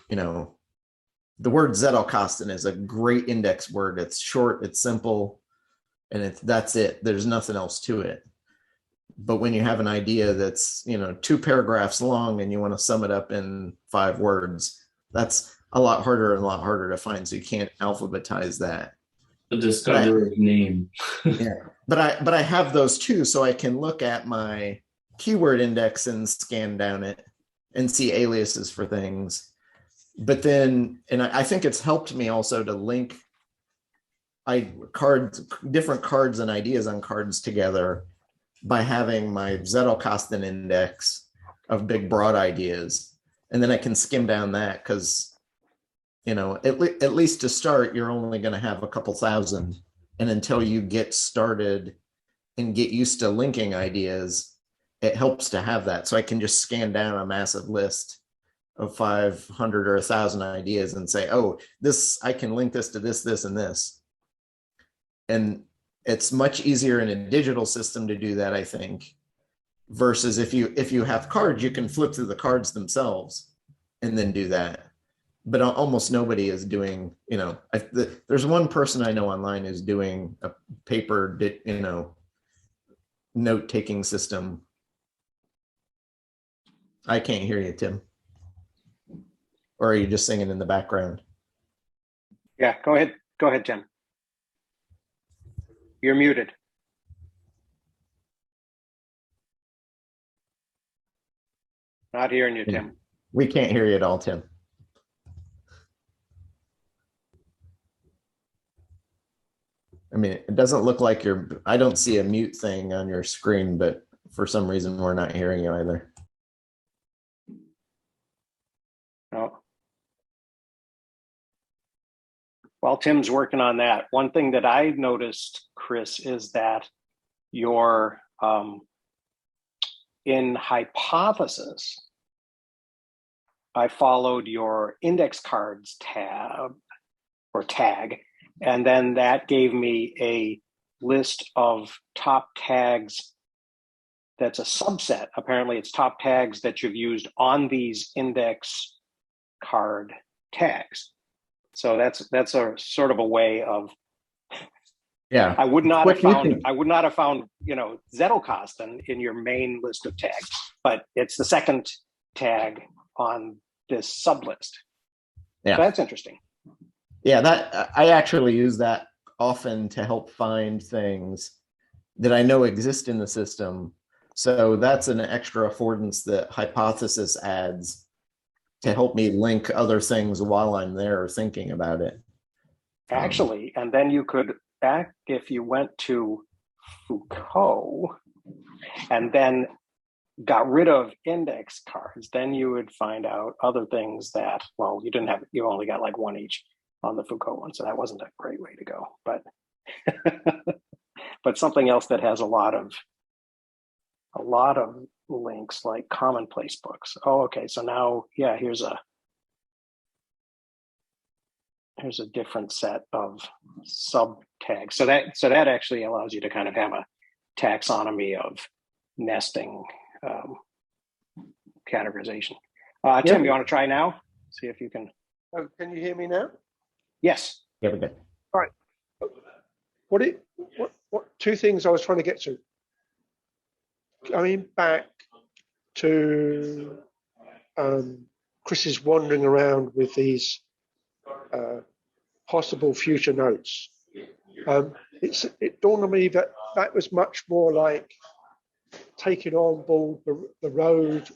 the word Zettelkasten is a great index word. It's short, it's simple, and that's it. There's nothing else to it. But when you have an idea that's, 2 paragraphs long and you want to sum it up in 5 words, that's a lot harder to find. So you can't alphabetize that. The discoverer's name. Yeah, but I have those too, so I can look at my keyword index and scan down it and see aliases for things. But then, and I think it's helped me also to link different cards and ideas on cards together by having my Zettelkasten index of big broad ideas, and then I can skim down that, because at least to start, you're only going to have a couple thousand, and until you get started and get used to linking ideas, it helps to have that. So I can just scan down a massive list of 500 or 1,000 ideas and say, oh, this, I can link this to this, this, and this. And it's much easier in a digital system to do that, I think, versus if you have cards, you can flip through the cards themselves and then do that. But almost nobody is doing, there's one person I know online is doing a paper, note-taking system. I can't hear you, Tim. Or are you just singing in the background? Yeah, go ahead. Go ahead, Tim. You're muted. Not hearing you, Tim. We can't hear you at all, Tim. I mean, it doesn't look like I don't see a mute thing on your screen, but for some reason, we're not hearing you either. No. While Tim's working on that, one thing that I noticed, Chris, is that your in hypothesis, I followed your index cards tab or tag, and then that gave me a list of top tags that's a subset. Apparently it's top tags that you've used on these index card tags. So that's a sort of a way of, yeah. I would not have found, Zettelkasten in your main list of tags, but it's the second tag on this sub list. Yeah. So that's interesting. Yeah, that I actually use that often to help find things that I know exist in the system. So that's an extra affordance that hypothesis adds to help me link other things while I'm there thinking about it. Actually, and then you could if you went to Foucault and then got rid of index cards, then you would find out other things that, well, you only got like one each on the Foucault one, so that wasn't a great way to go. But but something else that has a lot of links, like commonplace books. Oh, okay. So now, yeah, here's a different set of sub tags. So that actually allows you to kind of have a taxonomy of nesting categorization. Tim, you want to try now? See if you can. Oh, can you hear me now? Yes. Yeah, we good. All right. What two things I was trying to get to? Going back to Chris's wandering around with these possible future notes. It dawned on me that was much more like taking on board the road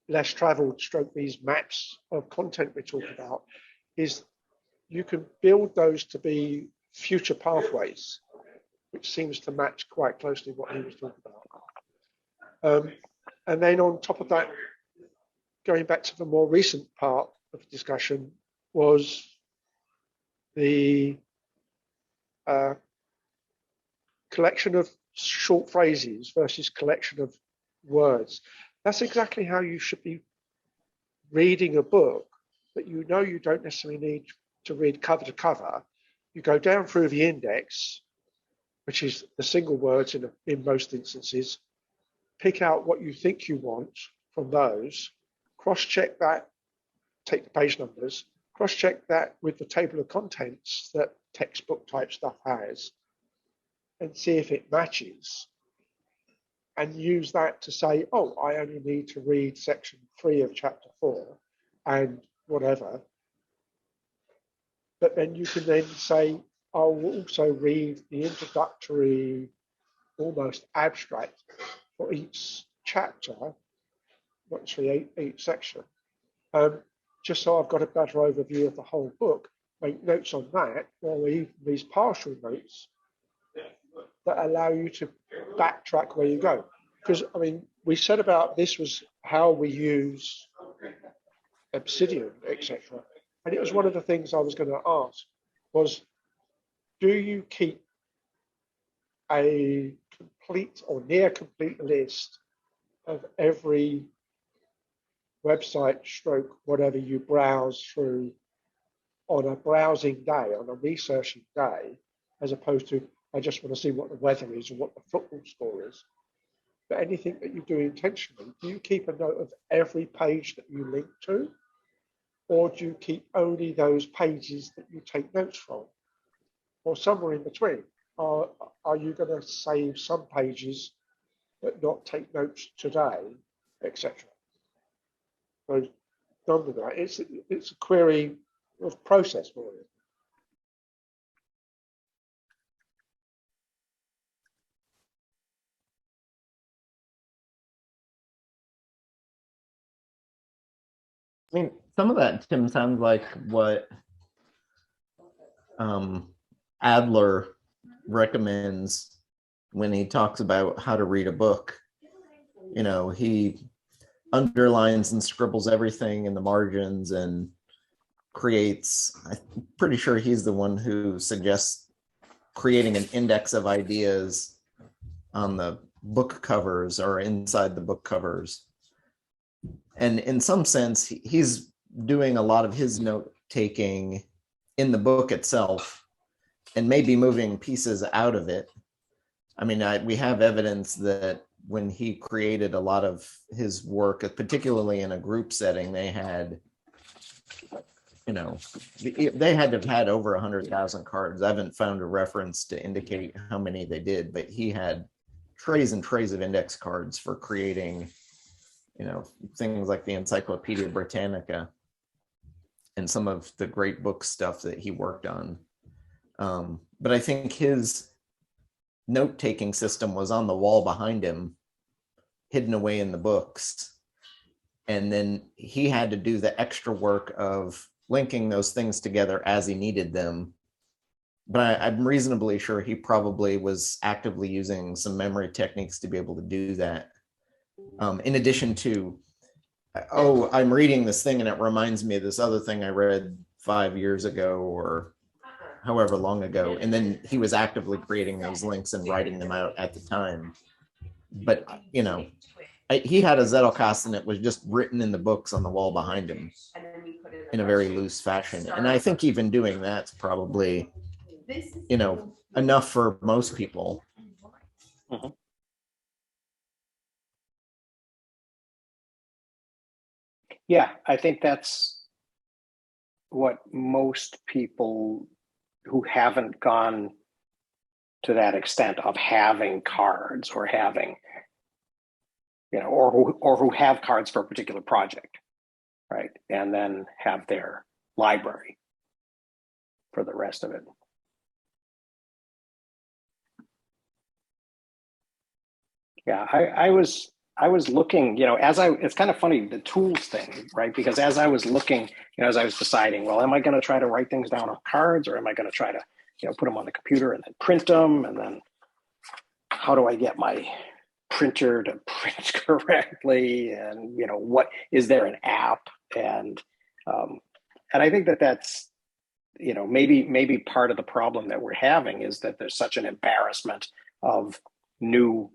less traveled stroke these maps of content we talk about, is you can build those to be future pathways, which seems to match quite closely what he was talking about. And then on top of that, going back to the more recent part of the discussion, was the collection of short phrases versus collection of words. That's exactly how you should be reading a book, but you don't necessarily need to read cover to cover. You go down through the index, which is the single words in most instances, pick out what you think you want from those, cross-check that, take the page numbers, cross-check that with the table of contents that textbook type stuff has, and see if it matches, and use that to say, oh, I only need to read section 3 of chapter 4 and whatever. But then you can then say, I'll also read the introductory, almost abstract for each chapter, not actually each section, just so I've got a better overview of the whole book. Make notes on that, or even these partial notes that allow you to backtrack where you go. Because, I mean, we said about this was how we use Obsidian, etc. And it was one of the things I was going to ask was, do you keep a complete or near complete list of every website stroke whatever you browse through on a browsing day, on a researching day, as opposed to I just want to see what the weather is or what the football score is. But anything that you do intentionally, do you keep a note of every page that you link to? Or do you keep only those pages that you take notes from? Or somewhere in between? Are you going to save some pages but not take notes today, etc.? So none of that. It's a query of process for you. I mean, some of that, Tim, sounds like what Adler recommends when he talks about how to read a book. You know, he underlines and scribbles everything in the margins and creates, I'm pretty sure he's the one who suggests creating an index of ideas on the book covers or inside the book covers. And in some sense, he's doing a lot of his note taking in the book itself and maybe moving pieces out of it. I mean, we have evidence that when he created a lot of his work, particularly in a group setting, they had, you know, they had to have had over 100,000 cards. I haven't found a reference to indicate how many they did, but he had trays and trays of index cards for creating, you know, things like the Encyclopedia Britannica and some of the great book stuff that he worked on. But I think his note-taking system was on the wall behind him, hidden away in the books. And then he had to do the extra work of linking those things together as he needed them. But I'm reasonably sure he probably was actively using some memory techniques to be able to do that. In addition to, oh, I'm reading this thing and it reminds me of this other thing I read 5 years ago or however long ago. And then he was actively creating those links and writing them out at the time. But, you know, he had a Zettelkasten that was just written in the books on the wall behind him in a very loose fashion. And I think even doing that's probably, you know, enough for most people. Mhm. Yeah, I think that's what most people who haven't gone to that extent of having cards or having, you know, or who have cards for a particular project, right? And then have their library for the rest of it. Yeah, I was looking, you know, it's kind of funny, the tools thing, right? Because as I was looking, you know, as I was deciding, well, am I going to try to write things down on cards or am I going to try to, you know, put them on the computer and then print them? And then how do I get my printer to print correctly? And, you know, what, is there an app? And I think that's, you know, maybe part of the problem that we're having is that there's such an embarrassment of new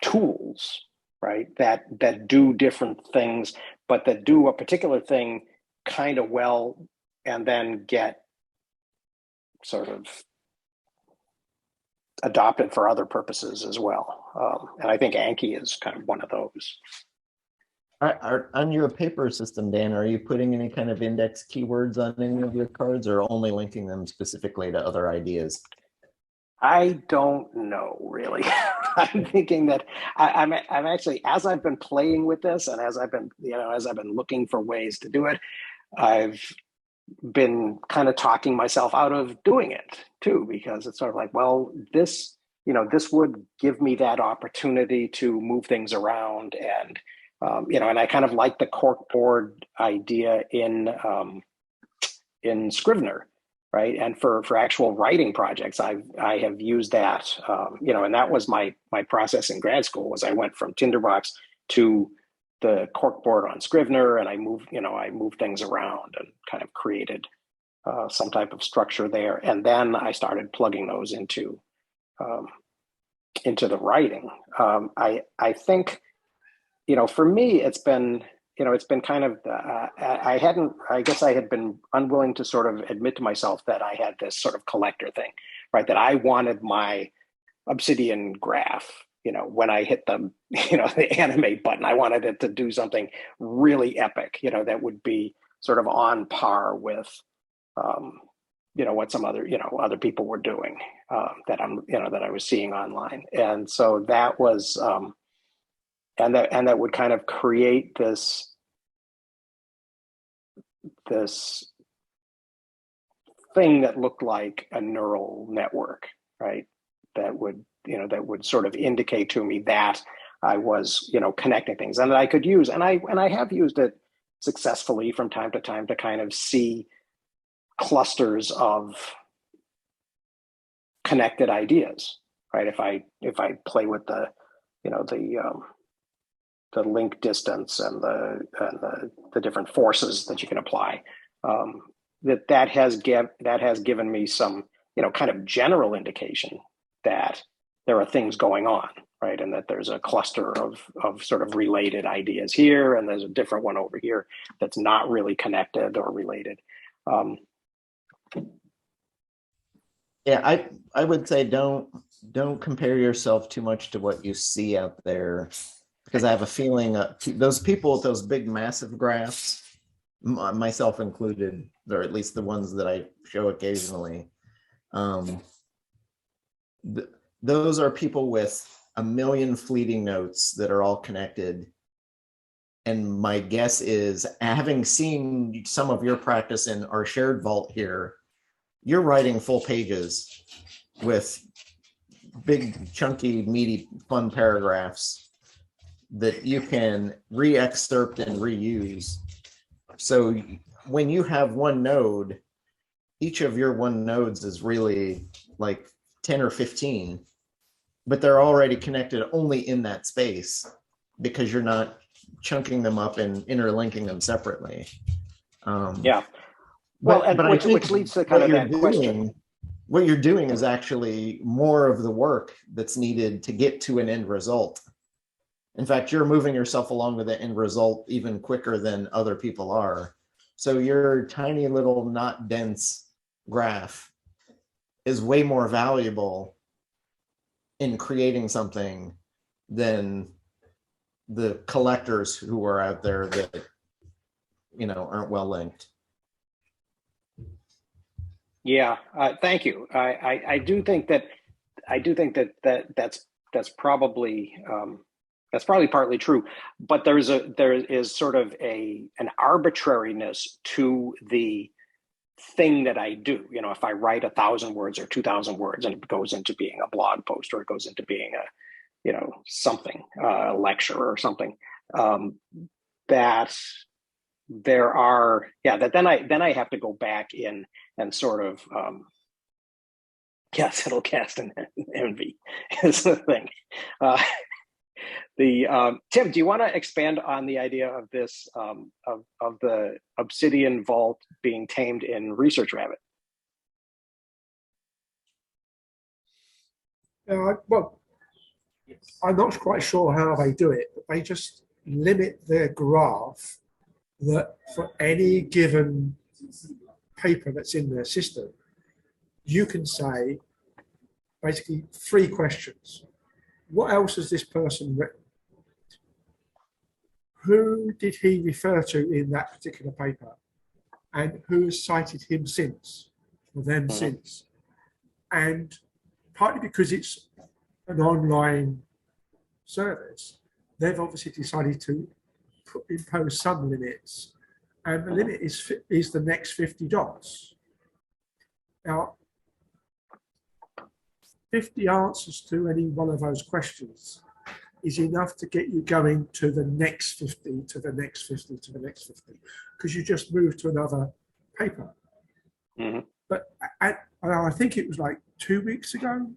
tools, right, that do different things, but that do a particular thing kind of well and then get sort of adopted for other purposes as well. And I think Anki is kind of one of those. On your paper system, Dan, are you putting any kind of index keywords on any of your cards or only linking them specifically to other ideas? I don't know, really. I'm thinking that I'm actually, as I've been playing with this and as I've been looking for ways to do it, I've been kind of talking myself out of doing it too, because it's sort of like, well, this would give me that opportunity to move things around. And, and I kind of like the corkboard idea in Scrivener. Right. And for actual writing projects, I have used that, and that was my process in grad school was I went from Tinderbox to the corkboard on Scrivener and I moved things around and kind of created some type of structure there. And then I started plugging those into the writing. I think, for me, it's been it's been kind of, I guess I had been unwilling to sort of admit to myself that I had this sort of collector thing, right? That I wanted my Obsidian graph, when I hit the, the animate button, I wanted it to do something really epic, that would be sort of on par with, what some other, other people were doing, that I was seeing online. And so that was, and that would kind of create this thing that looked like a neural network, right? That would sort of indicate to me that I was, connecting things, and that I could use, and I have used it successfully from time to time to kind of see clusters of connected ideas, right? If I play with the link distance and the different forces that you can apply, that has given me some, kind of general indication that there are things going on, right? And that there's a cluster of sort of related ideas here, and there's a different one over here that's not really connected or related. Yeah, I would say don't compare yourself too much to what you see out there, because I have a feeling those people with those big massive graphs, myself included, or at least the ones that I show occasionally, those are people with a million fleeting notes that are all connected. And my guess is, having seen some of your practice in our shared vault here, you're writing full pages with big, chunky, meaty, fun paragraphs that you can re-excerpt and reuse. So when you have one node, each of your one nodes is really like 10 or 15, but they're already connected only in that space because you're not chunking them up and interlinking them separately. Yeah. Well, but which leads to kind of that question. What you're doing is actually more of the work that's needed to get to an end result. In fact, you're moving yourself along to the end result even quicker than other people are. So your tiny little not dense graph is way more valuable in creating something than the collectors who are out there that aren't well linked. Yeah, thank you. I do think that that's probably partly true, but there is sort of an arbitrariness to the thing that I do. If I write 1,000 words or 2,000 words, and it goes into being a blog post, or it goes into being something, a lecture or something, that there are, that then I have to go back in and sort of, settle cast and envy is the thing. Tim, do you want to expand on the idea of this, of the Obsidian vault being tamed in Research Rabbit? Well, I'm not quite sure how they do it, but they just limit their graph that for any given paper that's in their system, you can say basically 3 questions. What else has this person written? Who did he refer to in that particular paper? And who has cited him since, or them since? And partly because it's an online service, they've obviously decided to impose some limits, and the limit is the next 50 dots. Now, 50 answers to any one of those questions is enough to get you going to the next 50, to the next 50, to the next 50, because you just moved to another paper. Mm-hmm. But I think it was like 2 weeks ago,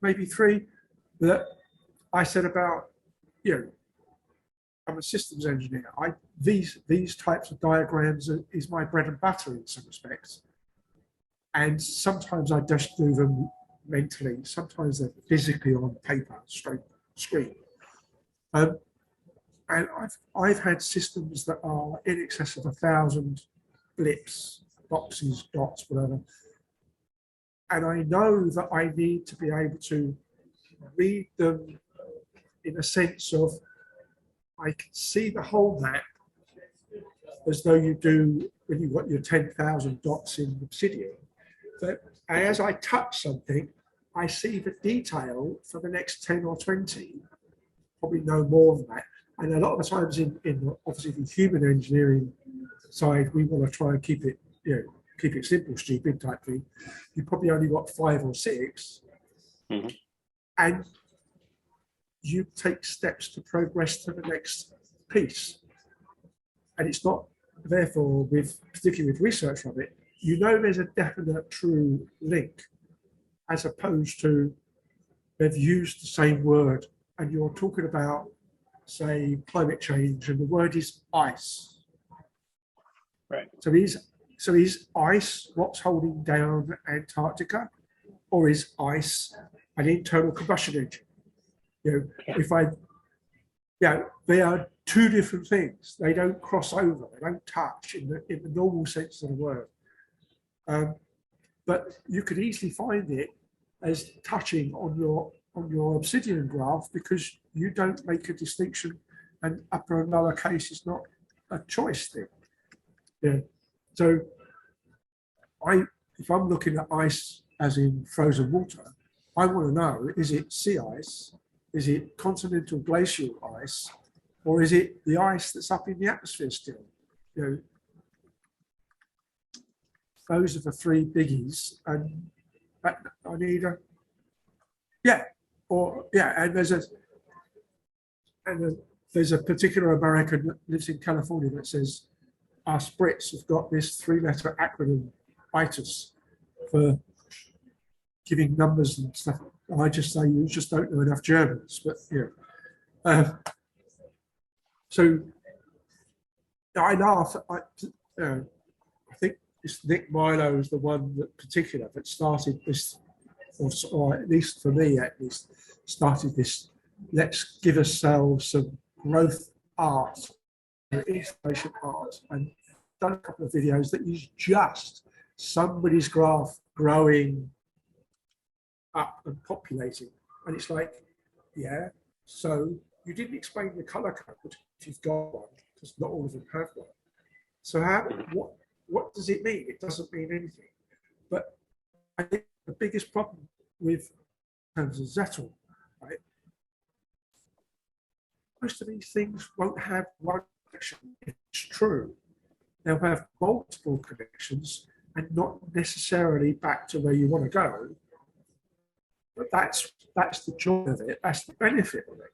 maybe 3, that I said about, I'm a systems engineer. These types of diagrams is my bread and butter in some respects. And sometimes I just do them mentally. Sometimes they're physically on paper, straight screen. And And I've had systems that are in excess of 1,000 blips, boxes, dots, whatever. And I know that I need to be able to read them in a sense of I can see the whole map as though you do when you've got your 10,000 dots in Obsidian. But as I touch something, I see the detail for the next 10 or 20, probably no more than that. And a lot of the times in obviously the human engineering side, we want to try and keep it, keep it simple, stupid type thing. You probably only got 5 or 6. Mm-hmm. And you take steps to progress to the next piece. And it's not, therefore, particularly with research of it, you know there's a definite true link, as opposed to they've used the same word and you're talking about, say, climate change and the word is ice. Right. So is ice what's holding down Antarctica, or is ice an internal combustion engine? They are two different things. They don't cross over. They don't touch in the normal sense of the word. But you could easily find it as touching on your Obsidian graph because you don't make a distinction, and upper and lower case is not a choice thing. Yeah. So if I'm looking at ice as in frozen water, I want to know, is it sea ice? Is it continental glacial ice? Or is it the ice that's up in the atmosphere still? Those are the 3 biggies. And I need a, and there's a particular American that lives in California that says, us Brits have got this 3-letter acronym, ITIS, for giving numbers and stuff. I just say you just don't know enough Germans, but so I laugh. I think it's Nick Milo is the one that particular that started this, or at least for me, at least started this. Let's give ourselves some growth art, information art, and done a couple of videos that use just somebody's graph growing up and populating, and it's like, so you didn't explain the color code if you've got one, because not all of them have one. So what does it mean? It doesn't mean anything. But I think the biggest problem with terms of Zettel, right? Most of these things won't have one connection. It's true. They'll have multiple connections and not necessarily back to where you want to go. But that's the joy of it. That's the benefit of it.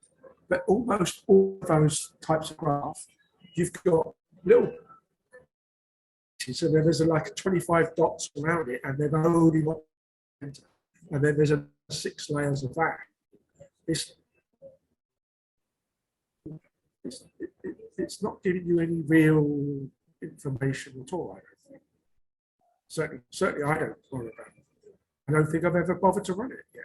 But almost all of those types of graph, you've got little, so there's like 25 dots around it, and they've only got, and then there's 6 layers of that. It's not giving you any real information at all, I don't think. Certainly I don't bother about it. I don't think I've ever bothered to run it yet.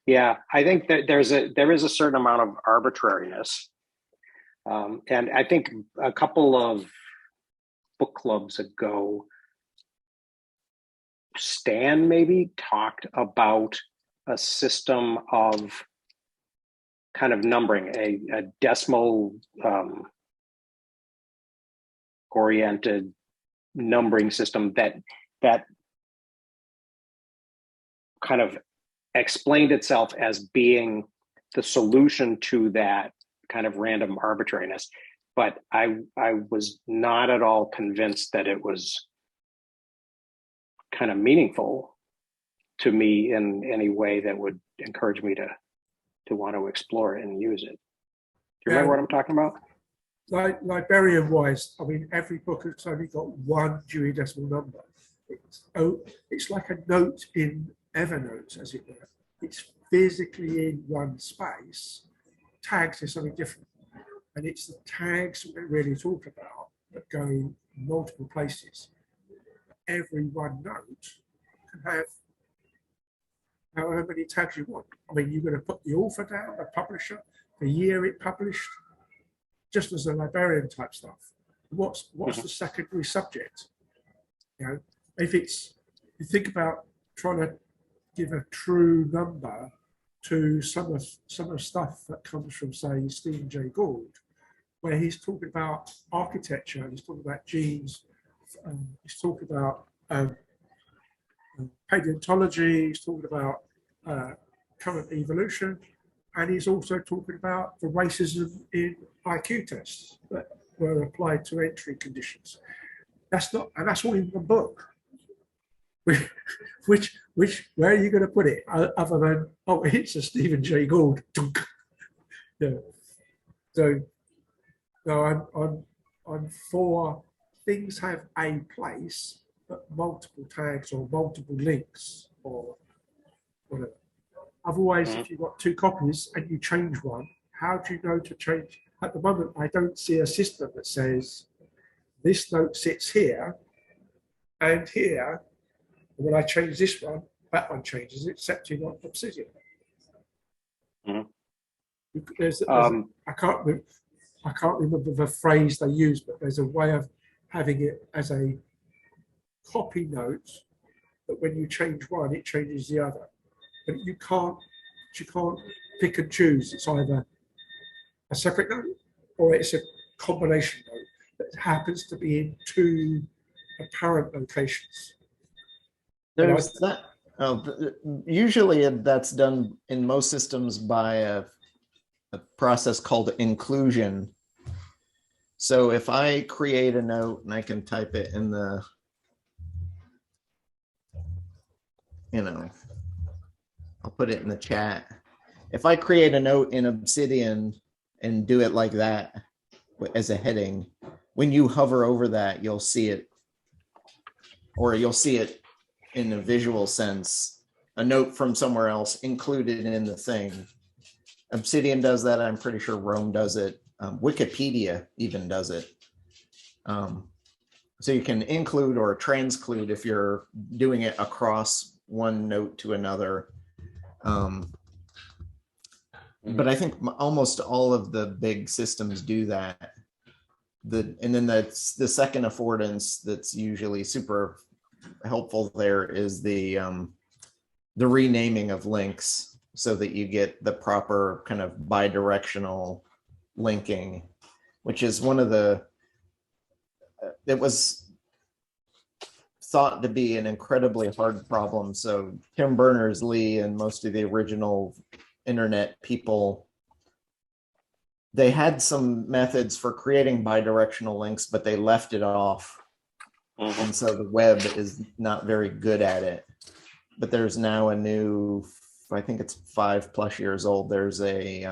Yeah, I think that there is a certain amount of arbitrariness, and I think a couple of book clubs ago, Stan maybe talked about a system of kind of numbering, a decimal oriented numbering system that kind of explained itself as being the solution to that kind of random arbitrariness. But I was not at all convinced that it was kind of meaningful to me in any way that would encourage me to want to explore it and use it. Do you remember what I'm talking about? Librarian wise, I mean, every book has only got one Dewey Decimal number. It's like a note in Evernote, as it were. It's physically in one space. Tags is something different. And it's the tags that we really talk about that go in multiple places. Every one note can have however many tags you want. I mean, you're going to put the author down, the publisher, the year it published, just as a librarian type stuff. What's the secondary subject? You know, if it's, you think about trying to give a true number to some of stuff that comes from, say, Stephen Jay Gould, where he's talking about architecture, he's talking about genes, he's talking about paleontology, he's talking about current evolution, and he's also talking about the racism in IQ tests that were applied to entry conditions. That's not, and that's all in the book. Where are you going to put it other than, oh, it's a Stephen Jay Gould? Yeah. So, no, I'm for things have a place, but multiple tags or multiple links or whatever. Otherwise, if you've got 2 copies and you change one, how do you know to change? At the moment, I don't see a system that says this note sits here and here. And when I change this one, that one changes, except you want Obsidian. I can't remember the phrase they use, but there's a way of having it as a copy note that when you change one, it changes the other. But you can't pick and choose. It's either a separate note or it's a combination note that happens to be in 2 apparent locations. There's that. Usually that's done in most systems by a process called inclusion. So if I create a note and I can type it in the, I'll put it in the chat. If I create a note in Obsidian and do it like that as a heading, when you hover over that, you'll see it, or you'll see it in a visual sense, a note from somewhere else included in the thing. Obsidian does that. I'm pretty sure Rome does it. Wikipedia even does it. So you can include or transclude if you're doing it across one note to another. But I think almost all of the big systems do that. And then that's the second affordance that's usually super helpful there is the renaming of links so that you get the proper kind of bidirectional linking, which is one of the, it was thought to be an incredibly hard problem. So Tim Berners-Lee and most of the original internet people, they had some methods for creating bidirectional links, but they left it off. And so the web is not very good at it. But there's now a new, I think it's 5+ years old. There's a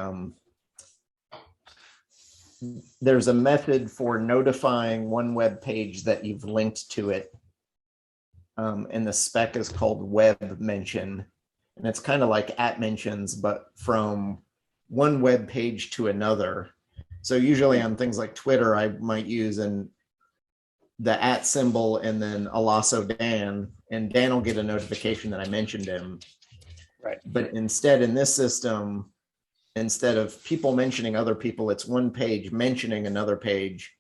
method for notifying one web page that you've linked to it. And the spec is called web mention. And it's kind of like @mentions, but from one web page to another. So usually on things like Twitter, I might use the @ symbol and then Alasso Dan, and Dan will get a notification that I mentioned him. Right. But instead, in this system, instead of people mentioning other people, it's one page mentioning another page.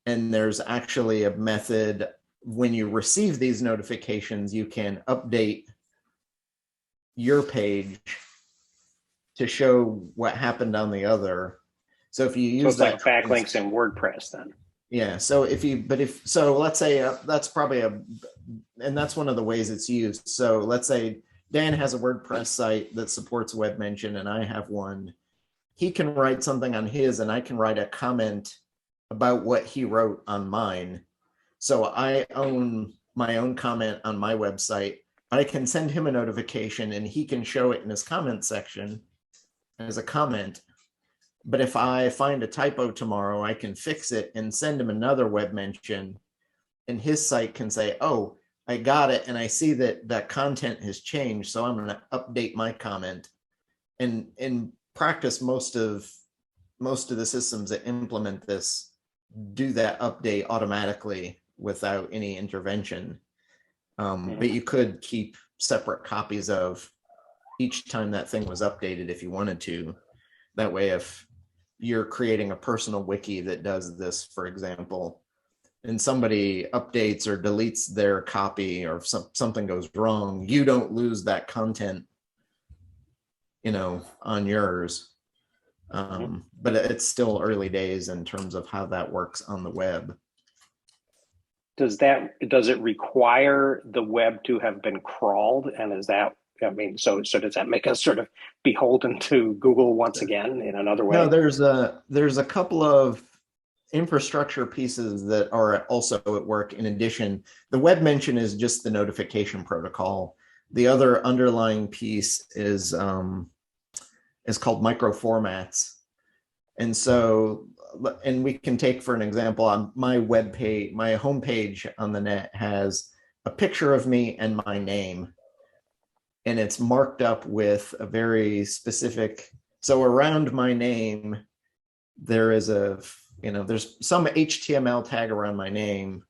And there's actually a method when you receive these notifications, you can update your page to show what happened on the other. So if you use so it's like backlinks in WordPress then. Yeah. So let's say that's probably and that's one of the ways it's used. So let's say Dan has a WordPress site that supports web mention and I have one. He can write something on his and I can write a comment about what he wrote on mine. So I own my own comment on my website. I can send him a notification and he can show it in his comment section as a comment. But if I find a typo tomorrow, I can fix it and send him another web mention, and his site can say, oh, I got it. And I see that that content has changed. So I'm going to update my comment. And in practice, most of the systems that implement this do that update automatically without any intervention. But you could keep separate copies of each time that thing was updated if you wanted to. That way, if you're creating a personal wiki that does this, for example, and somebody updates or deletes their copy or something goes wrong, you don't lose that content, on yours. But it's still early days in terms of how that works on the web. Does it require the web to have been crawled? And is that, so does that make us sort of beholden to Google once again in another way? No, there's a couple of infrastructure pieces that are also at work in addition. The web mention is just the notification protocol. The other underlying piece is called microformats. And so, and we can take for an example on my web page, my homepage on the net has a picture of me and my name. And it's marked up with a very specific, so around my name, there is there's some HTML tag around my name,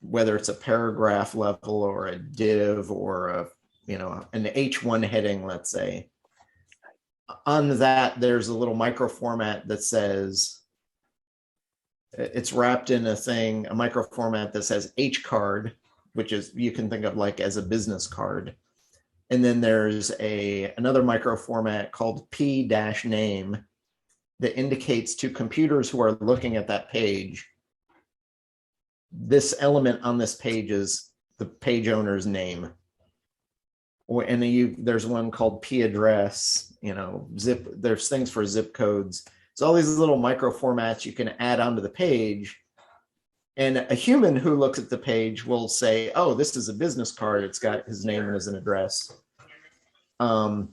whether it's a paragraph level or a div or an H1 heading, let's say. On that, there's a little micro format that says, it's wrapped in a micro format that says H card, which is, you can think of like as a business card. And then there's another micro format called P-name that indicates to computers who are looking at that page, this element on this page is the page owner's name. And there's one called P address, zip, there's things for zip codes. So all these little micro formats you can add onto the page. And a human who looks at the page will say, oh, this is a business card. It's got his name and his address. But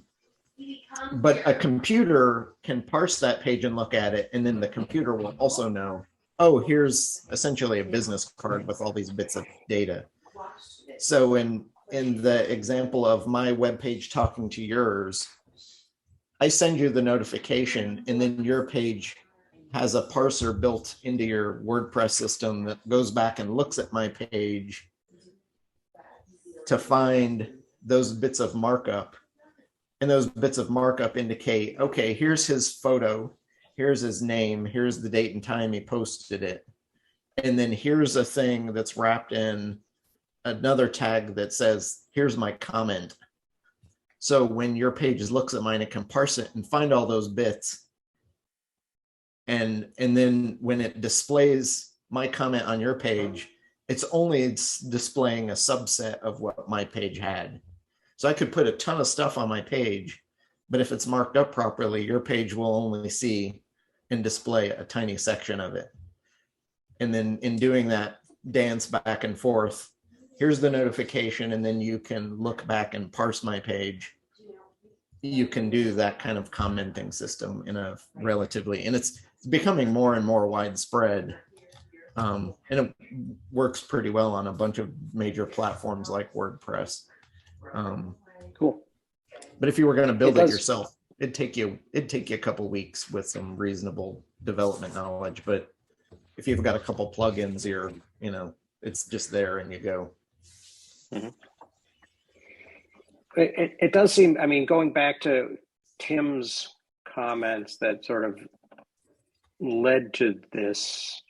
a computer can parse that page and look at it. And then the computer will also know, oh, here's essentially a business card with all these bits of data. So in the example of my webpage talking to yours, I send you the notification, and then your page has a parser built into your WordPress system that goes back and looks at my page to find those bits of markup. And those bits of markup indicate, okay, here's his photo, here's his name, here's the date and time he posted it. And then here's a thing that's wrapped in another tag that says, here's my comment. So when your page looks at mine, it can parse it and find all those bits. And then when it displays my comment on your page, it's displaying a subset of what my page had. So I could put a ton of stuff on my page, but if it's marked up properly, your page will only see and display a tiny section of it. And then in doing that dance back and forth, here's the notification, and then you can look back and parse my page. You can do that kind of commenting system in a relatively, and it's becoming more and more widespread. And it works pretty well on a bunch of major platforms like WordPress. Cool. But if you were going to build it yourself, it'd take you a couple weeks with some reasonable development knowledge. But if you've got a couple plugins, it's just there and you go. Mm-hmm. It does seem, going back to Tim's comments that sort of led to this,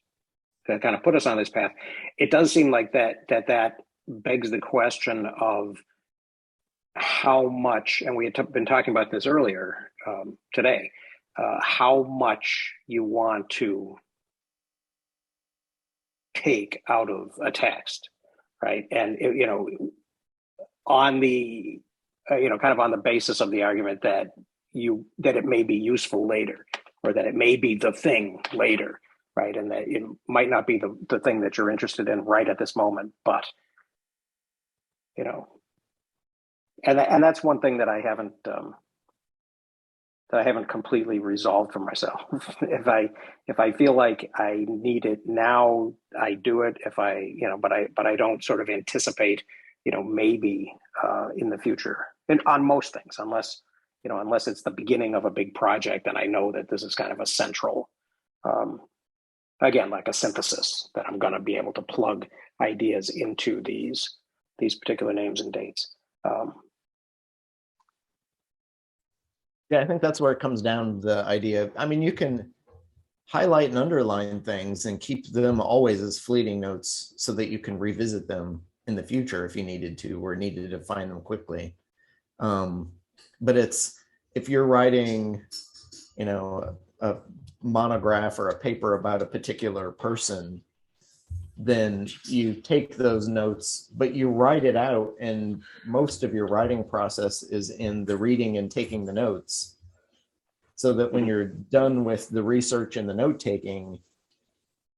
that kind of put us on this path, it does seem like that begs the question of how much, and we had been talking about this earlier today, how much you want to take out of a text, right? And on the kind of on the basis of the argument that it may be useful later, or that it may be the thing later, right? And that it might not be the thing that you're interested in right at this moment, but and that's one thing that I haven't completely resolved for myself. If I feel like I need it now, I do it. If but I don't sort of anticipate, maybe in the future, and on most things, unless it's the beginning of a big project, and I know that this is kind of a central, again, like a synthesis, that I'm going to be able to plug ideas into these particular names and dates. Yeah, I think that's where it comes down to the idea. I mean, you can highlight and underline things and keep them always as fleeting notes so that you can revisit them in the future if you needed to or needed to find them quickly. But it's, if you're writing, you know, a monograph or a paper about a particular person, then you take those notes, but you write it out, and most of your writing process is in the reading and taking the notes, so that when you're done with the research and the note taking,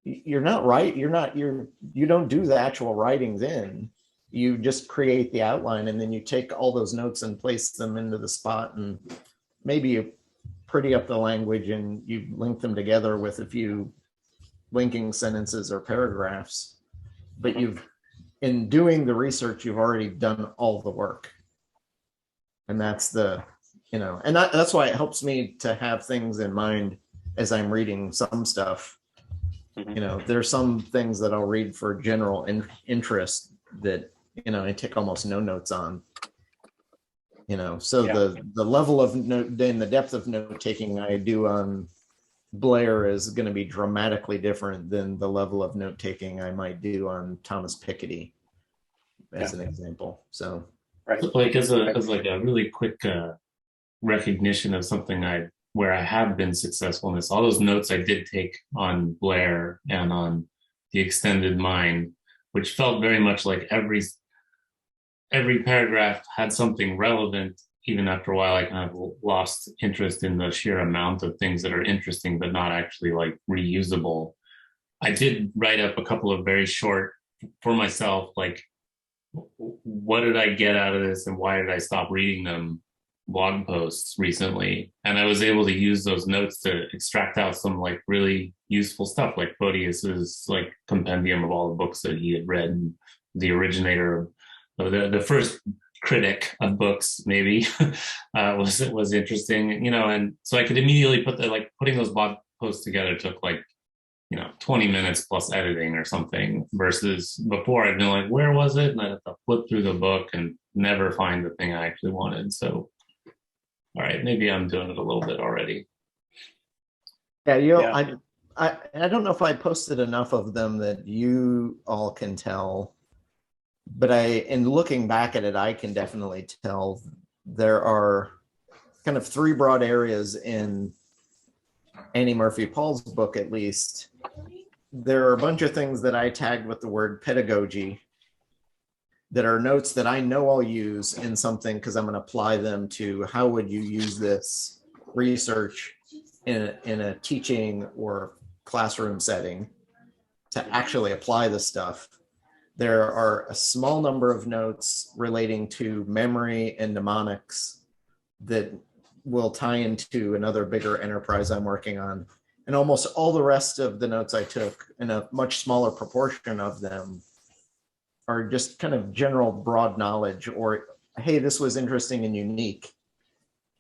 you don't do the actual writings in. You just create the outline, and then you take all those notes and place them into the spot, and maybe you pretty up the language and you link them together with a few linking sentences or paragraphs. But in doing the research, you've already done all the work. And that's that's why it helps me to have things in mind as I'm reading some stuff. There's some things that I'll read for general interest that, I take almost no notes on. The level of note and the depth of note taking I do on Blair is going to be dramatically different than the level of note taking I might do on Thomas Piketty, as an example. So, right. Like as a really quick recognition of something where I have been successful in this, all those notes I did take on Blair and on the extended mind, which felt very much like every paragraph had something relevant. Even after a while, I kind of lost interest in the sheer amount of things that are interesting, but not actually like reusable. I did write up a couple of very short for myself, like, what did I get out of this and why did I stop reading them blog posts recently? And I was able to use those notes to extract out some like really useful stuff, like Photius's like compendium of all the books that he had read, and the originator of the first critic of books maybe was interesting, and so I could immediately putting those blog posts together took 20 minutes plus editing or something, versus before I'd been like, where was it? And I'd have to flip through the book and never find the thing I actually wanted. So, all right, maybe I'm doing it a little bit already. Yeah, I don't know if I posted enough of them that you all can tell. But in looking back at it, I can definitely tell there are kind of three broad areas in Annie Murphy Paul's book, at least. There are a bunch of things that I tagged with the word pedagogy that are notes that I know I'll use in something because I'm going to apply them to how would you use this research in a teaching or classroom setting to actually apply the stuff. There are a small number of notes relating to memory and mnemonics that will tie into another bigger enterprise I'm working on. And almost all the rest of the notes I took, and a much smaller proportion of them, are just kind of general broad knowledge, or, hey, this was interesting and unique.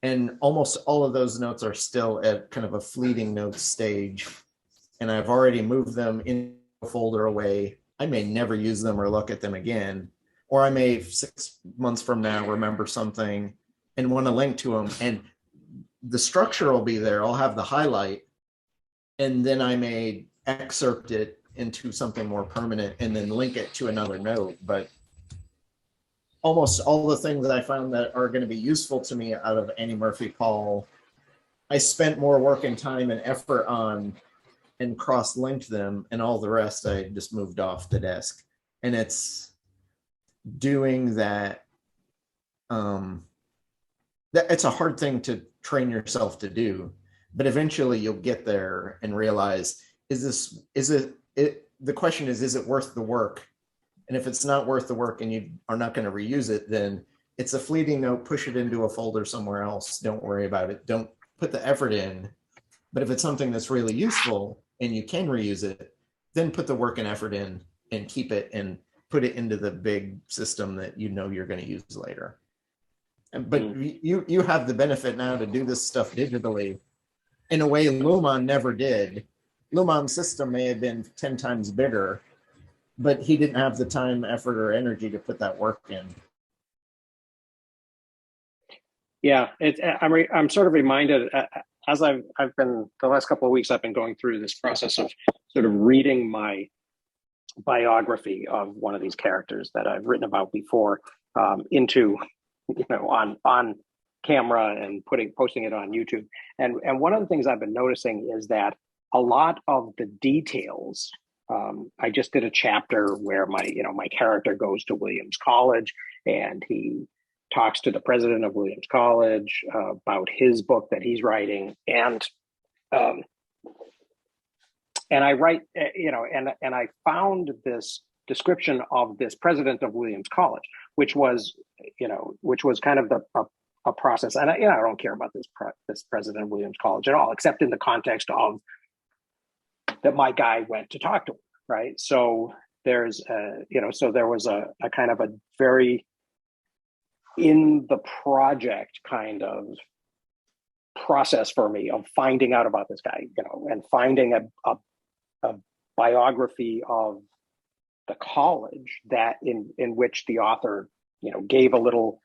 And almost all of those notes are still at kind of a fleeting notes stage. And I've already moved them in a folder away. I may never use them or look at them again, or I may 6 months from now remember something and want to link to them, and the structure will be there. I'll have the highlight, and then I may excerpt it into something more permanent and then link it to another note. But almost all the things that I found that are going to be useful to me out of Annie Murphy Paul, I spent more work and time and effort on and cross-linked them, and all the rest I just moved off the desk. And it's doing that. It's a hard thing to train yourself to do, but eventually you'll get there and realize, the question is it worth the work? And if it's not worth the work and you are not going to reuse it, then it's a fleeting note, push it into a folder somewhere else. Don't worry about it. Don't put the effort in. But if it's something that's really useful and you can reuse it, then put the work and effort in and keep it and put it into the big system that you're going to use later. But you have the benefit now to do this stuff digitally in a way Luhmann never did. Luhmann's system may have been 10 times bigger, but he didn't have the time, effort, or energy to put that work in. Yeah, I'm sort of reminded as I've been the last couple of weeks. I've been going through this process of sort of reading my biography of one of these characters that I've written about before into on camera and posting it on YouTube. And one of the things I've been noticing is that a lot of the details. I just did a chapter where my character goes to Williams College and he talks to the president of Williams College about his book that he's writing, and I write, and I found this description of this president of Williams College, which was kind of a process. And I don't care about this president of Williams College at all, except in the context of that my guy went to talk to him, right? So there was a kind of a very in the project kind of process for me of finding out about this guy, and finding a biography of the college that in which the author, gave a little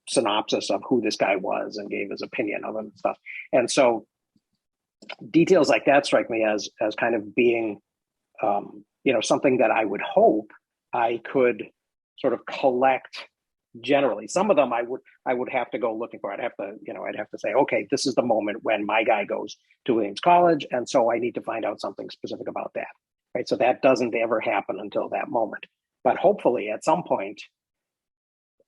synopsis of who this guy was and gave his opinion of him and stuff. And so details like that strike me as kind of being, something that I would hope I could sort of collect generally. Some of them I would have to go looking for. I'd have to say, okay, this is the moment when my guy goes to Williams College, and so I need to find out something specific about that, right? So that doesn't ever happen until that moment. But hopefully at some point,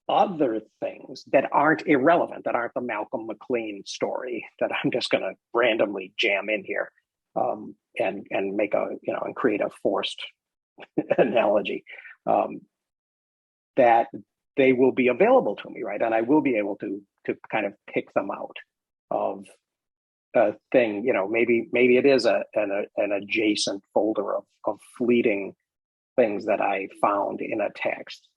other things that aren't irrelevant, that aren't the Malcolm McLean story that I'm just going to randomly jam in here, and make and create a forced analogy, that they will be available to me, right? And I will be able to kind of pick them out of a thing. Maybe it is an adjacent folder of fleeting things that I found in a text.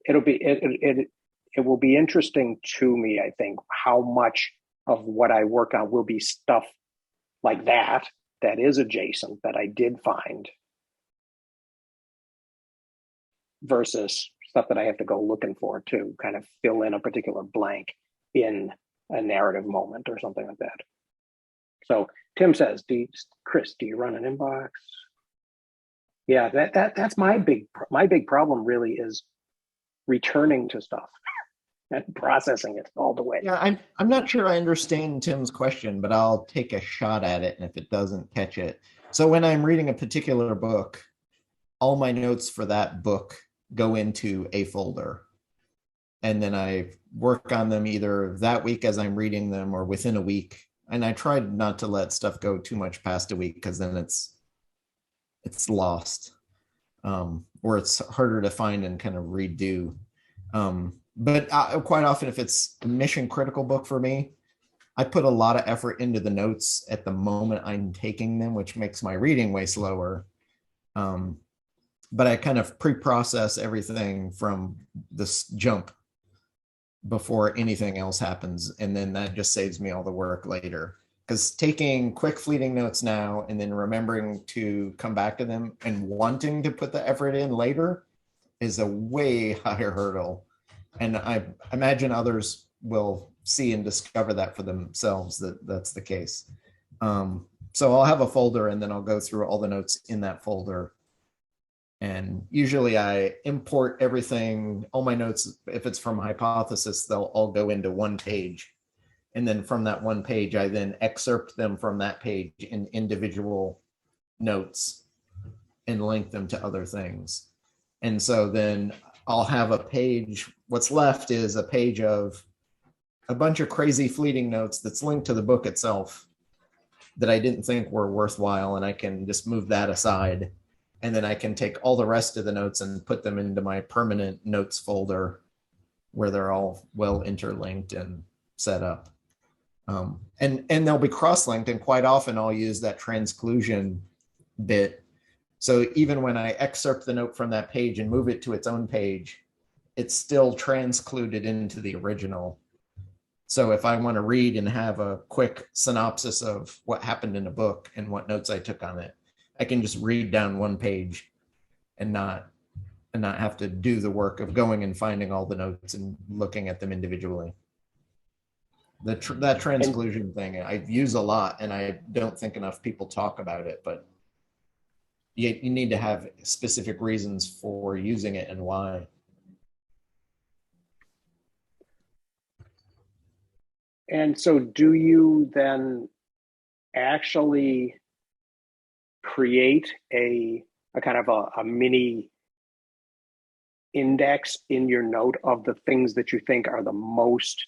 It will be interesting to me, I think, how much of what I work on will be stuff like that is adjacent that I did find, versus stuff that I have to go looking for to kind of fill in a particular blank in a narrative moment or something like that. So Tim says, Chris, do you run an inbox? Yeah, that's my big problem really, is returning to stuff and processing it all the way. Yeah, I'm not sure I understand Tim's question, but I'll take a shot at it, and if it doesn't catch it. So when I'm reading a particular book, all my notes for that book go into a folder, and then I work on them either that week as I'm reading them or within a week. And I tried not to let stuff go too much past a week, because then it's lost, or it's harder to find and kind of redo. But quite often, if it's a mission critical book for me, I put a lot of effort into the notes at the moment I'm taking them, which makes my reading way slower. But I kind of pre-process everything from this jump before anything else happens. And then that just saves me all the work later. Because taking quick fleeting notes now and then remembering to come back to them and wanting to put the effort in later is a way higher hurdle. And I imagine others will see and discover that for themselves, that's the case. So I'll have a folder, and then I'll go through all the notes in that folder. And usually I import everything, all my notes, if it's from hypothesis, they'll all go into one page. And then from that one page, I then excerpt them from that page in individual notes and link them to other things. And so then I'll have a page, what's left is a page of a bunch of crazy fleeting notes that's linked to the book itself that I didn't think were worthwhile, and I can just move that aside. And then I can take all the rest of the notes and put them into my permanent notes folder where they're all well interlinked and set up. And they'll be cross-linked, and quite often I'll use that transclusion bit. So even when I excerpt the note from that page and move it to its own page, it's still transcluded into the original. So if I want to read and have a quick synopsis of what happened in a book and what notes I took on it, I can just read down one page and not and not have to do the work of going and finding all the notes and looking at them individually. That transclusion thing I use a lot, and I don't think enough people talk about it, but you need to have specific reasons for using it and why. And so do you then actually create a kind of a mini index in your note of the things that you think are the most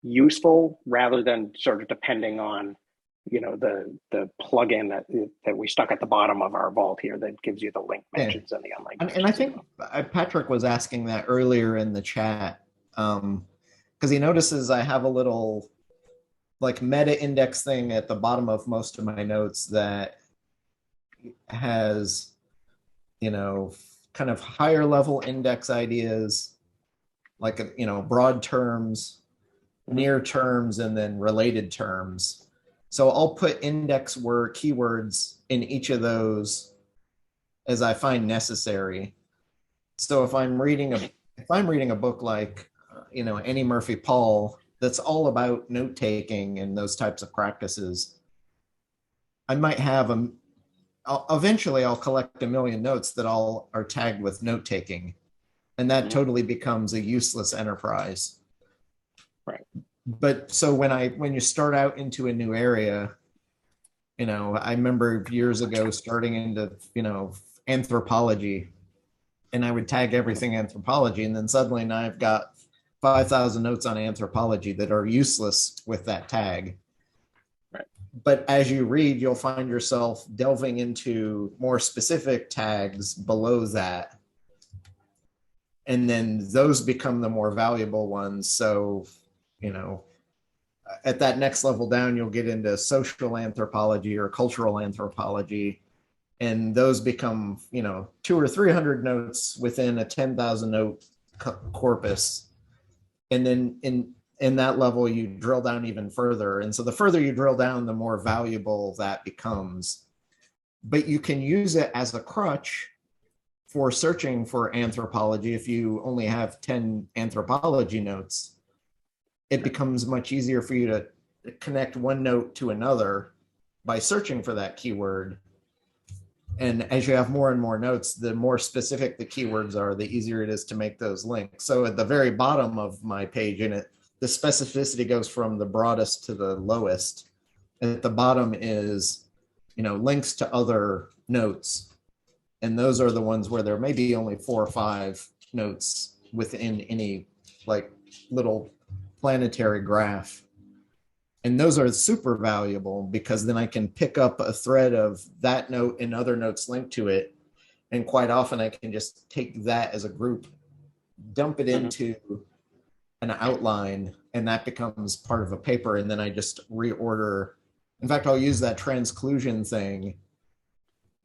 useful, rather than sort of depending on, you know, the plugin that we stuck at the bottom of our vault here that gives you the link mentions and the unlinked and I think Patrick was asking that earlier in the chat, because he notices I have a little like meta index thing at the bottom of most of my notes that has, you know, kind of higher level index ideas, like, you know, broad terms, near terms, and then related terms. So I'll put index word keywords in each of those as I find necessary. So if I'm reading a book like, you know, Annie Murphy Paul, that's all about note taking and those types of practices, I might have eventually I'll collect a million notes that all are tagged with note taking, and that totally becomes a useless enterprise. Right. But so when you start out into a new area, you know, I remember years ago starting into, you know, anthropology, and I would tag everything anthropology, and then suddenly now I've got 5,000 notes on anthropology that are useless with that tag. Right. But as you read, you'll find yourself delving into more specific tags below that. And then those become the more valuable ones. So, you know, at that next level down, you'll get into social anthropology or cultural anthropology. And those become, you know, 200 or 300 notes within a 10,000 note corpus. And then in that level, you drill down even further. And so the further you drill down, the more valuable that becomes. But you can use it as a crutch for searching for anthropology. If you only have 10 anthropology notes, it becomes much easier for you to connect one note to another by searching for that keyword. And as you have more and more notes, the more specific the keywords are, the easier it is to make those links. So at the very bottom of my page, the specificity goes from the broadest to the lowest. And at the bottom is, you know, links to other notes. And those are the ones where there may be only 4 or 5 notes within any like little planetary graph. And those are super valuable, because then I can pick up a thread of that note and other notes linked to it. And quite often I can just take that as a group, dump it into an outline, and that becomes part of a paper. And then I just reorder. In fact, I'll use that transclusion thing,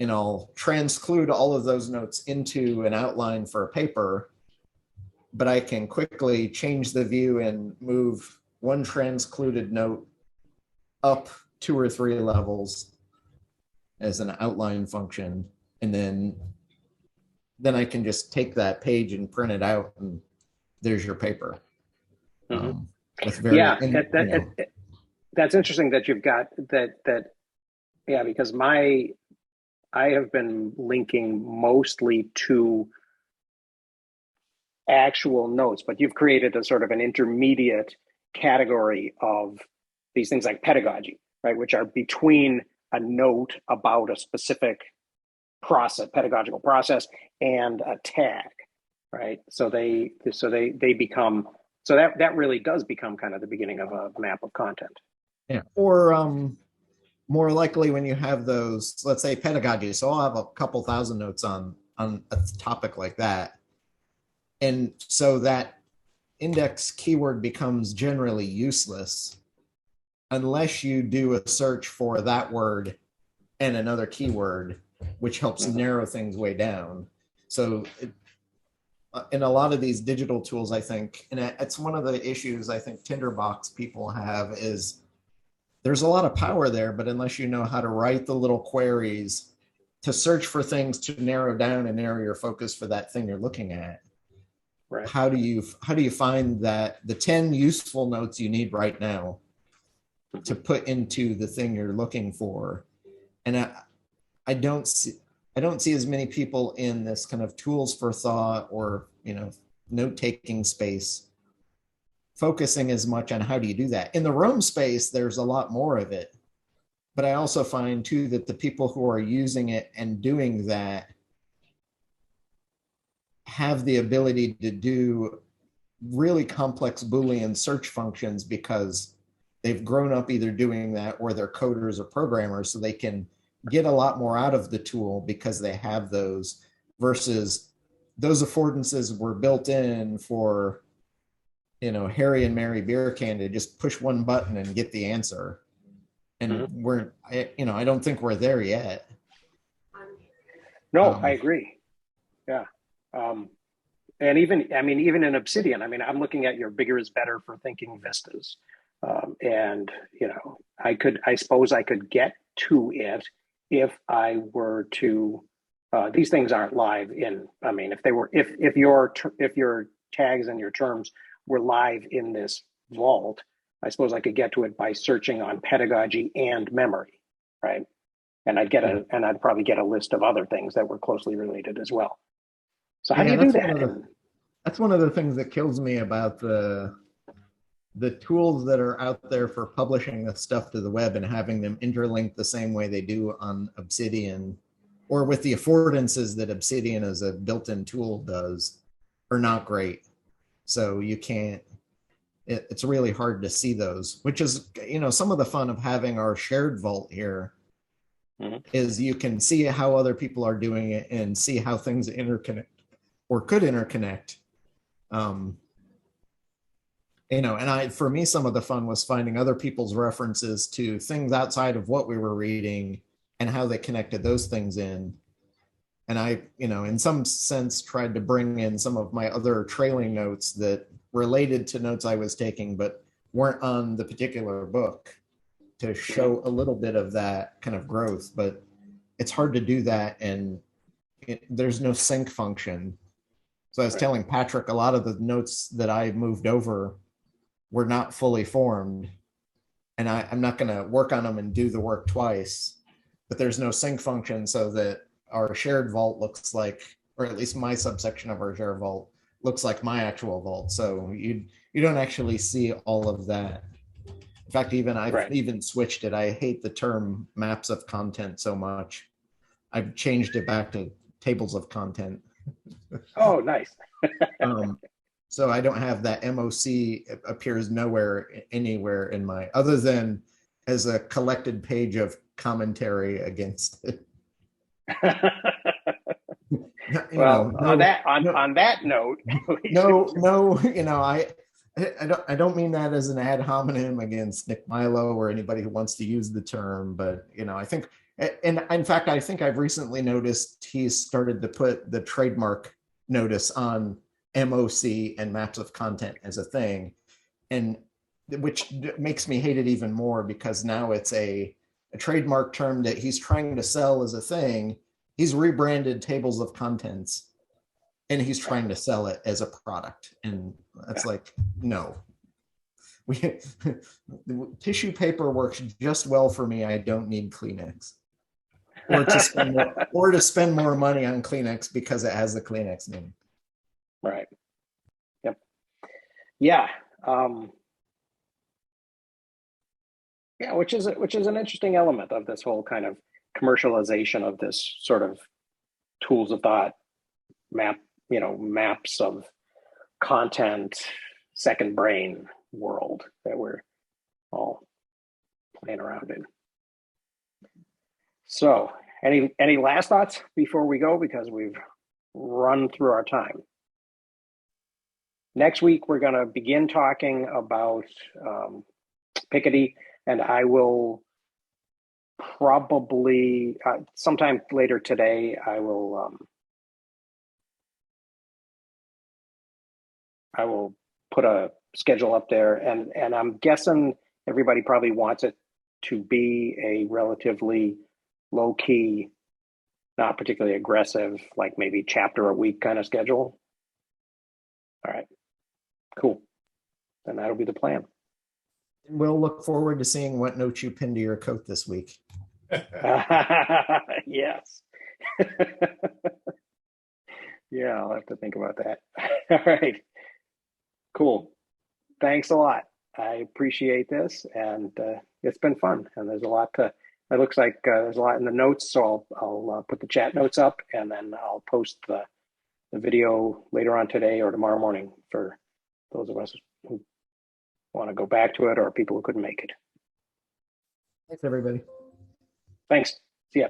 and I'll transclude all of those notes into an outline for a paper. But I can quickly change the view and move one transcluded note up 2 or 3 levels as an outline function. And then I can just take that page and print it out, and there's your paper. That's interesting that you've got that. Yeah, because I have been linking mostly to actual notes, but you've created a sort of an intermediate category of these things like pedagogy, right, which are between a note about a specific pedagogical process, and a tag, right? So they become, so that really does become kind of the beginning of a map of content. Yeah. Or more likely when you have those, let's say pedagogy. So I'll have a couple thousand notes on a topic like that. And so that index keyword becomes generally useless unless you do a search for that word and another keyword, which helps narrow things way down. So in a lot of these digital tools, I think, and it's one of the issues I think Tinderbox people have, is there's a lot of power there, but unless you know how to write the little queries to search for things to narrow down and narrow your focus for that thing you're looking at. Right. How do you find that the 10 useful notes you need right now to put into the thing you're looking for? And I don't see as many people in this kind of tools for thought or, note-taking space focusing as much on how do you do that. In the Rome space, there's a lot more of it. But I also find too that the people who are using it and doing that have the ability to do really complex Boolean search functions because they've grown up either doing that or they're coders or programmers, so they can get a lot more out of the tool because they have those, versus those affordances were built in for, Harry and Mary beer can to just push one button and get the answer. And I don't think we're there yet. No, I agree. Yeah. And even in Obsidian, I'm looking at your bigger is better for thinking vistas. And, I suppose I could get to it if I were to, these things aren't live if your tags and your terms were live in this vault, I suppose I could get to it by searching on pedagogy and memory, right? And I'd probably get a list of other things that were closely related as well. So how do you do that? That's one of the things that kills me about the tools that are out there for publishing the stuff to the web and having them interlink the same way they do on Obsidian, or with the affordances that Obsidian as a built-in tool does, are not great. So you can't, it's really hard to see those, which is, some of the fun of having our shared vault here is you can see how other people are doing it and see how things interconnect or could interconnect. For me, some of the fun was finding other people's references to things outside of what we were reading and how they connected those things in. And I, in some sense, tried to bring in some of my other trailing notes that related to notes I was taking, but weren't on the particular book, to show a little bit of that kind of growth. But it's hard to do that, and there's no sync function. So I was telling Patrick, a lot of the notes that I moved over were not fully formed, and I'm not going to work on them and do the work twice, but there's no sync function so that our shared vault looks like, or at least my subsection of our shared vault looks like my actual vault. So you don't actually see all of that. In fact, I've even switched it. I hate the term maps of content so much. I've changed it back to tables of content. Oh, nice. So I don't have that MOC. It appears anywhere in my, other than as a collected page of commentary against it. On that note, I don't mean that as an ad hominem against Nick Milo or anybody who wants to use the term, but I think, and in fact, I think I've recently noticed he's started to put the trademark notice on MOC and maps of content as a thing, and which makes me hate it even more, because now it's a trademark term that he's trying to sell as a thing. He's rebranded tables of contents and he's trying to sell it as a product. And that's like, no. Tissue paper works just well for me. I don't need Kleenex. Or to spend more money on Kleenex because it has the Kleenex name. Right. Yep. Yeah. Which is an interesting element of this whole kind of commercialization of this sort of tools of thought maps of content, second brain world that we're all playing around in. So any last thoughts before we go, because we've run through our time? Next week, we're going to begin talking about Piketty, and I will probably sometime later today, I will put a schedule up there, and I'm guessing everybody probably wants it to be a relatively low-key not particularly aggressive, like maybe chapter a week kind of schedule. All right, cool. Then that'll be the plan. We'll look forward to seeing what notes you pin to your coat this week. Yes. Yeah, I'll have to think about that. All right. Cool. Thanks a lot. I appreciate this, and it's been fun. And there's a lot to. It looks like there's a lot in the notes, so I'll put the chat notes up, and then I'll post the video later on today or tomorrow morning for those of us who want to go back to it or people who couldn't make it. Thanks, everybody. Thanks. See ya.